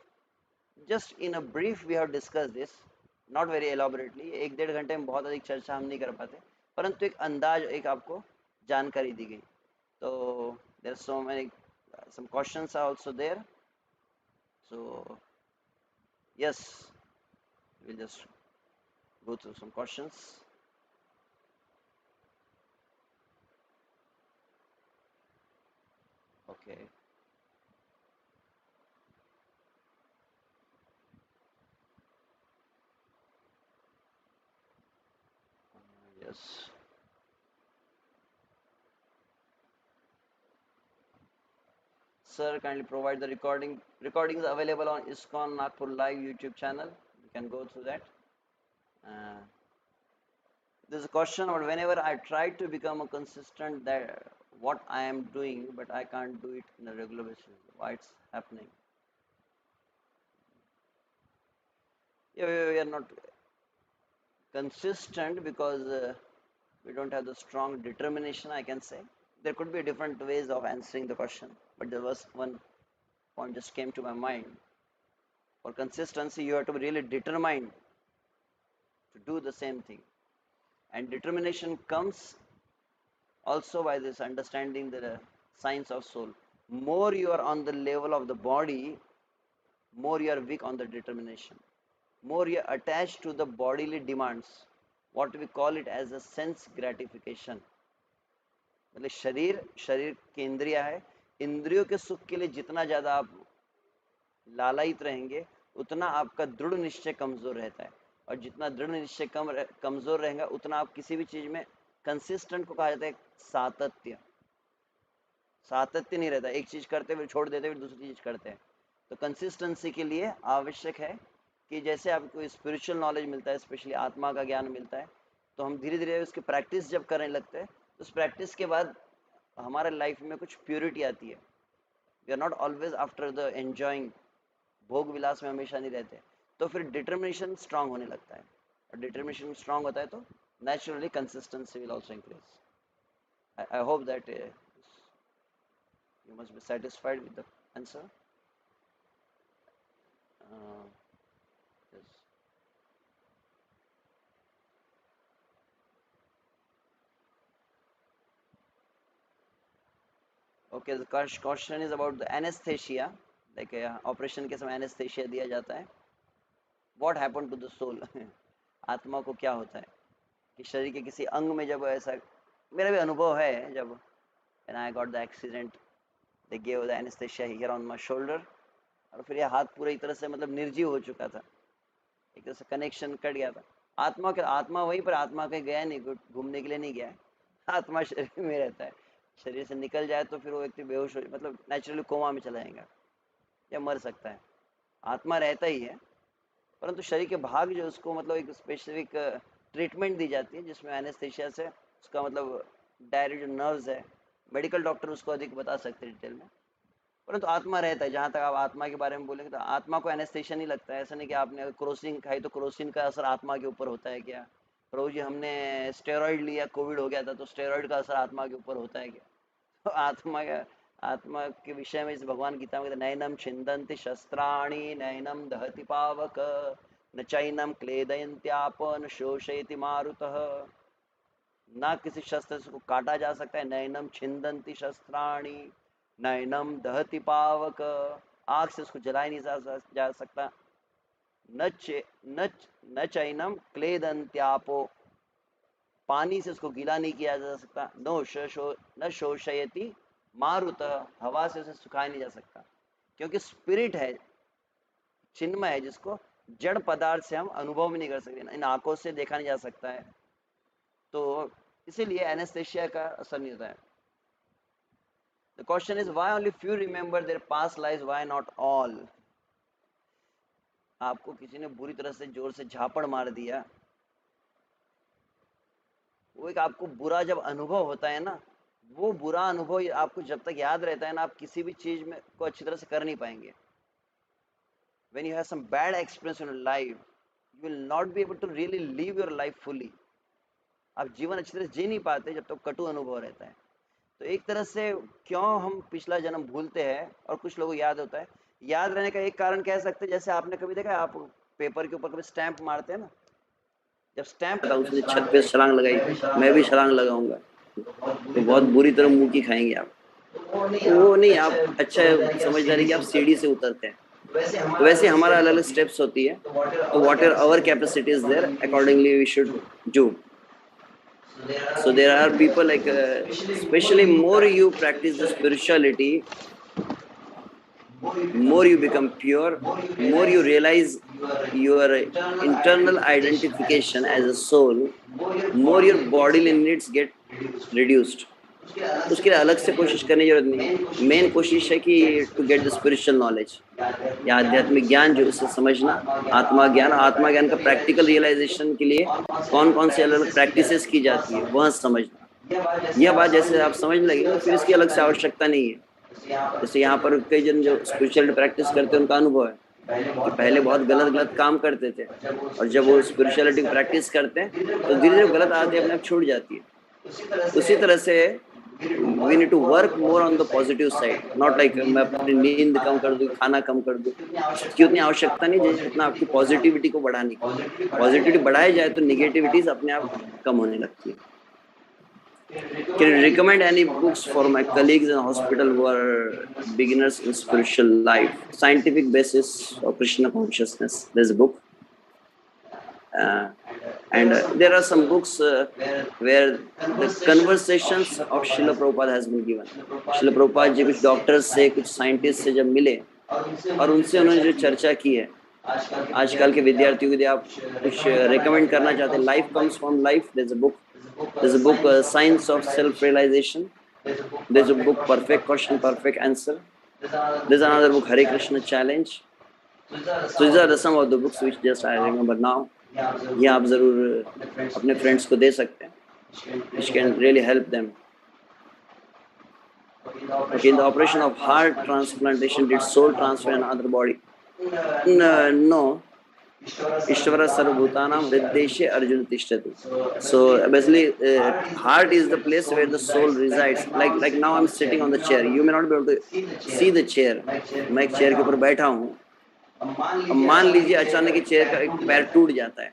Just in a brief we have discuss this, not very elaborately. 1-1.5 घंटे में बहुत अधिक चर्चा हम नहीं कर पाते, परंतु एक अंदाज, एक आपको जानकारी दी गई। तो there so many some questions are also there, so yes, we'll just go through some questions. Okay. Yes. Sir, kindly provide the recordings available on ISKCON Nagpur Live YouTube channel. You can go through that. There's a question about whenever I try to become a consistent that what I am doing, but I can't do it in a regular basis. Why it's happening? Yeah, we are not consistent because we don't have the strong determination, I can say. There could be different ways of answering the question, but there was one point just came to my mind. For consistency, you have to be really determined to do the same thing. And determination comes also by this understanding the science of soul. More you are on the level of the body, more you are weak on the determination. More you are attached to the bodily demands, what we call it as a sense gratification. मतलब शरीर की इंद्रिया है, इंद्रियों के सुख के लिए जितना ज़्यादा आप लालायित रहेंगे, उतना आपका दृढ़ निश्चय कमज़ोर रहता है, और जितना दृढ़ निश्चय कमज़ोर रहेगा, उतना आप किसी भी चीज़ में कंसिस्टेंट को कहा जाता है सातत्य नहीं रहता, एक चीज़ करते हुए छोड़ देते हुए दूसरी चीज़ करते हैं। तो कंसिस्टेंसी के लिए आवश्यक है कि जैसे आपको स्पिरिचुअल नॉलेज मिलता है, स्पेशली आत्मा का ज्ञान मिलता है, तो हम धीरे धीरे उसकी प्रैक्टिस जब करने लगते हैं, तो उस प्रैक्टिस के बाद हमारे लाइफ में कुछ प्योरिटी आती है। We are not always after the enjoying, भोग विलास में हमेशा नहीं रहते, तो फिर डिटर्मिनेशन स्ट्रांग होने लगता है, और डिटर्मिनेशन स्ट्रांग होता है तो naturally consistency will also increase. I hope that you must be satisfied with the answer. Yes. Okay, the question is about the anesthesia, like operation के समय anesthesia दिया जाता है। What happened to the soul? आत्मा को क्या होता है कि शरीर के किसी अंग में जब ऐसा, मेरा भी अनुभव है, जब when I got the accident, they gave the anesthesia here on my shoulder, और फिर ये हाथ पूरी तरह से मतलब निर्जीव हो चुका था, एक तरह से कनेक्शन कट गया था। आत्मा वहीं पर, आत्मा कहीं गया नहीं, घूमने के लिए नहीं गया है, आत्मा शरीर में रहता है। शरीर से निकल जाए तो फिर वो व्यक्ति बेहोश हो, मतलब नेचुरली कोमा में चला जाएगा या मर सकता है। आत्मा रहता ही है, परंतु शरीर के भाग जो उसको मतलब एक स्पेसिफिक ट्रीटमेंट दी जाती है, जिसमें एनेस्थेशिया से उसका मतलब डायरेक्ट जो नर्व्स है, मेडिकल डॉक्टर उसको अधिक बता सकते हैं डिटेल में, परंतु आत्मा रहता है। जहाँ तक आप आत्मा के बारे में बोलेंगे तो आत्मा को एनेस्थेशिया नहीं लगता है। ऐसा नहीं कि आपने क्रोसिन खाई तो क्रोसिन का असर आत्मा के ऊपर होता है क्या, प्रभु जी हमने स्टेरॉइड लिया, कोविड हो गया था, तो स्टेरॉइड का असर आत्मा के ऊपर होता है क्या? तो आत्मा के विषय में इस भगवान गीता में कहते नैनम छिंदन्ति शस्त्राणि नैनम दहति पावक न चैनम क्लेदयन्त्याप न शोषयति मारुतः। ना किसी शस्त्र से उसको काटा जा सकता है, नैनम छिंदन्ति शस्त्राणि नैनम दहति पावक, आग से उसको जलाया नहीं जा सकता, न चैनम क्लेदन्त्यापो, पानी से उसको गीला नहीं किया जा सकता, न शोषयति मारुत, हवा से उसे सुखाया नहीं जा सकता, क्योंकि स्पिरिट है, चिन्मय है, जिसको जड़ पदार्थ से हम अनुभव भी नहीं कर सकते, इन आंखों से देखा नहीं जा सकता है, तो इसीलिए एनेस्थेशिया का असर नहीं होता है। The question is why only few remember their past lives, why not all? आपको किसी ने बुरी तरह से जोर से झापड़ मार दिया, वो एक आपको बुरा जब अनुभव होता है ना, वो बुरा अनुभव आपको जब तक याद रहता है ना, आप किसी भी चीज में को अच्छी तरह से कर नहीं पाएंगे। When you have some bad experience in your life, you will not be able to really live your life fully. आप जीवन अच्छी तरह से जी नहीं पाते जब तक कटु अनुभव रहता है। तो एक तरह से क्यों हम पिछला जन्म भूलते हैं और कुछ लोगों को याद होता है, याद रहने का एक कारण कह सकते हैं, जैसे आपने कभी देखा आप पेपर के ऊपर कभी स्टैंप मारते हैं ना, जब स्टैंप उसने छत पे छलांग लगाई, मैं भी छलांग लगाऊंगा, तो बहुत बुरी तरह मुंह की खाएंगे आप। वो नहीं, आप अच्छा समझदारी कि आप सीढ़ी से उतरते हैं, तो वैसे हमारा अलग अलग स्टेप्स होती है, तो whatever our capacity is there accordingly we should do. So there are people like, especially more you practice the spirituality, more you become pure, more you realize your internal identification as a soul, more your bodily needs get reduced. उसके लिए अलग से कोशिश करने की जरूरत नहीं है, मेन कोशिश है कि to get the spiritual knowledge, या आध्यात्मिक ज्ञान जो उसे समझना, आत्मा ज्ञान का प्रैक्टिकल रियलाइजेशन के लिए कौन कौन से अलग अलग प्रैक्टिसेस की जाती है वह समझना। यह बात जैसे आप समझ लगे तो फिर इसकी अलग से आवश्यकता नहीं है। जैसे यहाँ पर कई जन जो स्पिरिचुअल प्रैक्टिस करते हैं उनका अनुभव है कि पहले बहुत गलत काम करते थे, और जब वो स्पिरिचुअलिटी प्रैक्टिस करते हैं तो धीरे धीरे गलत आदतें अपने आप छूट जाती है। उसी तरह से we need to work more on the positive side, not like मैं अपनी नींद कम कर दूं, खाना कम कर दूं, इसकी उतनी आवश्यकता नहीं जितना आपकी पॉजिटिविटी को बढ़ाने की। पॉजिटिविटी बढ़ाई जाए तो निगेटिविटीज अपने आप कम होने लगती है। Can you recommend any books for my colleagues in hospital who are beginners in spiritual life? Scientific basis of Krishna consciousness. There's a book. And there are some books where the conversations of Srila Prabhupada has been given. Srila Prabhupada जी कुछ doctors से, कुछ scientist से जब मिले और उनसे उन्होंने जो चर्चा की है, आजकल के विद्यार्थियों के लिए आप कुछ रिकमेंड करना चाहते हैं? Life comes from life, there's a book Science of Self Realization, there's a book Perfect Question Perfect Answer, there's another book Hare Krishna Challenge. So these are some of the books which just I remember now. ये आप जरूर अपने friends को दे सकते हैं, which can really help them. Okay, in the operation of heart transplantation, did soul transfer in another body? No. Ishvara sarvabhutanam hriddeshe arjuna tishtati. So basically, heart is the place where the soul resides. Like now I'm sitting on the chair. You may not be able to see the chair. मैं एक chair के ऊपर बैठा हूँ, अब मान लीजिए अचानक ही चेयर का एक पैर टूट जाता है,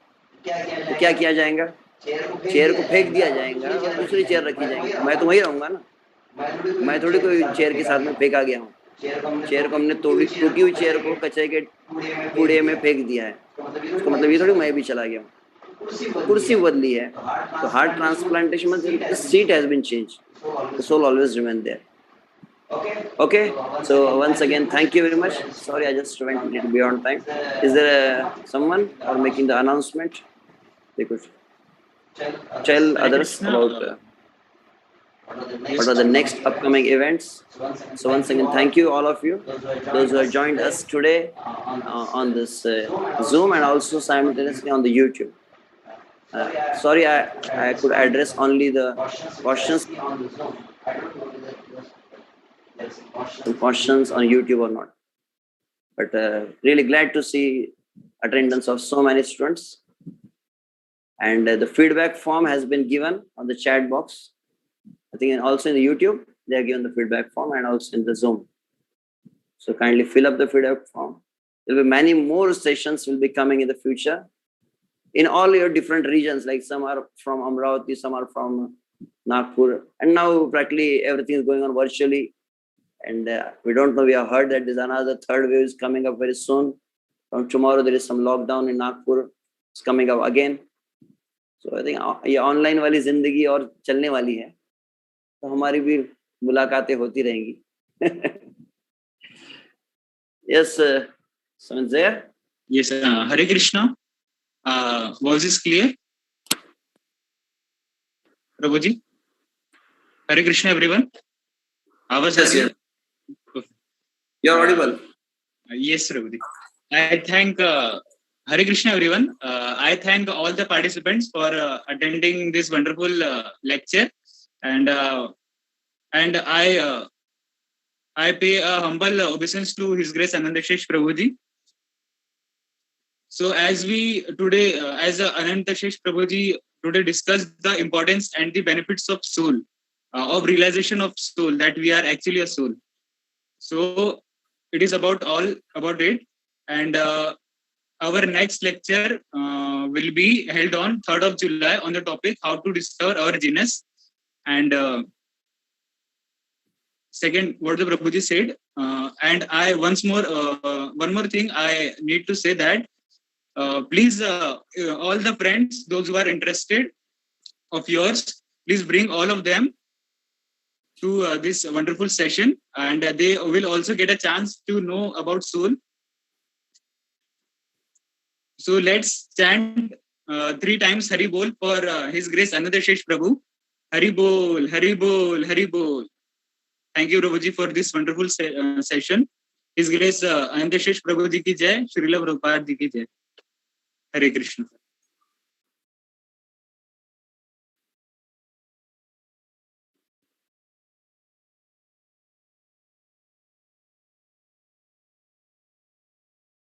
तो क्या किया जाएगा? चेयर को फेंक दिया जाएगा और दूसरी चेयर रखी जाएगी। मैं तो वहीं रहूंगा ना, मैं थोड़ी कोई चेयर के साथ में फेंका गया हूँ। चेयर को हमने टूटी हुई चेयर को कचरे के कूड़े में फेंक दिया है, उसका मतलब ये थोड़ी मैं भी चला गया हूँ। कुर्सी बदली है, तो हार्ट ट्रांसप्लांटेशन में the seat has been changed, the soul always remain there. Okay, so once again, thank you very much. Sorry, I just went a little beyond time. Is there someone or making the announcement? They could tell others about what are the next upcoming events. So once again, thank you all of you, those who have joined us today on this Zoom and also simultaneously on the YouTube. Sorry, I could address only the questions. Questions on YouTube or not, but really glad to see attendance of so many students. And the feedback form has been given on the chat box. I think also in the YouTube, they are given the feedback form, and also in the Zoom. So kindly fill up the feedback form. There will be many more sessions will be coming in the future in all your different regions. Like some are from Amravati, some are from Nagpur, and now practically everything is going on virtually. And we don't know. We have heard that there's another third wave is coming up very soon. From tomorrow, there is some lockdown in Nagpur. It's coming up again. So I think ये online वाली जिंदगी और चलने वाली है, तो हमारी भी मुलाकातें होती रहेंगी. Yes, someone's there? Yes, Hare Krishna. Was this clear? Prabhuji? Hare Krishna, everyone. Yes, yes. You're audible. Yes, Prabhuji. I thank Hare Krishna, everyone. I thank all the participants for attending this wonderful lecture, and I pay a humble obeisance to His Grace Anantashesh Prabhuji. So as we today, as Anantashesh Prabhuji today discussed the importance and the benefits of soul, of realization of soul, that we are actually a soul. So it is about it, and our next lecture will be held on 3rd of July on the topic how to discover our genius. And second, what the Prabhuji said, and I one more thing I need to say that please all the friends, those who are interested of yours, please bring all of them to this wonderful session, and they will also get a chance to know about soul. So let's chant 3 times Hari Bol for His Grace Anantashesh Prabhu. Hari Bol, Hari Bol, Hari Bol. Thank you, Prabhuji, for this wonderful session. His Grace Anantashesh Prabhu Ji ki jai, Srila Prabhupada Ji ki jai. Hare Krishna.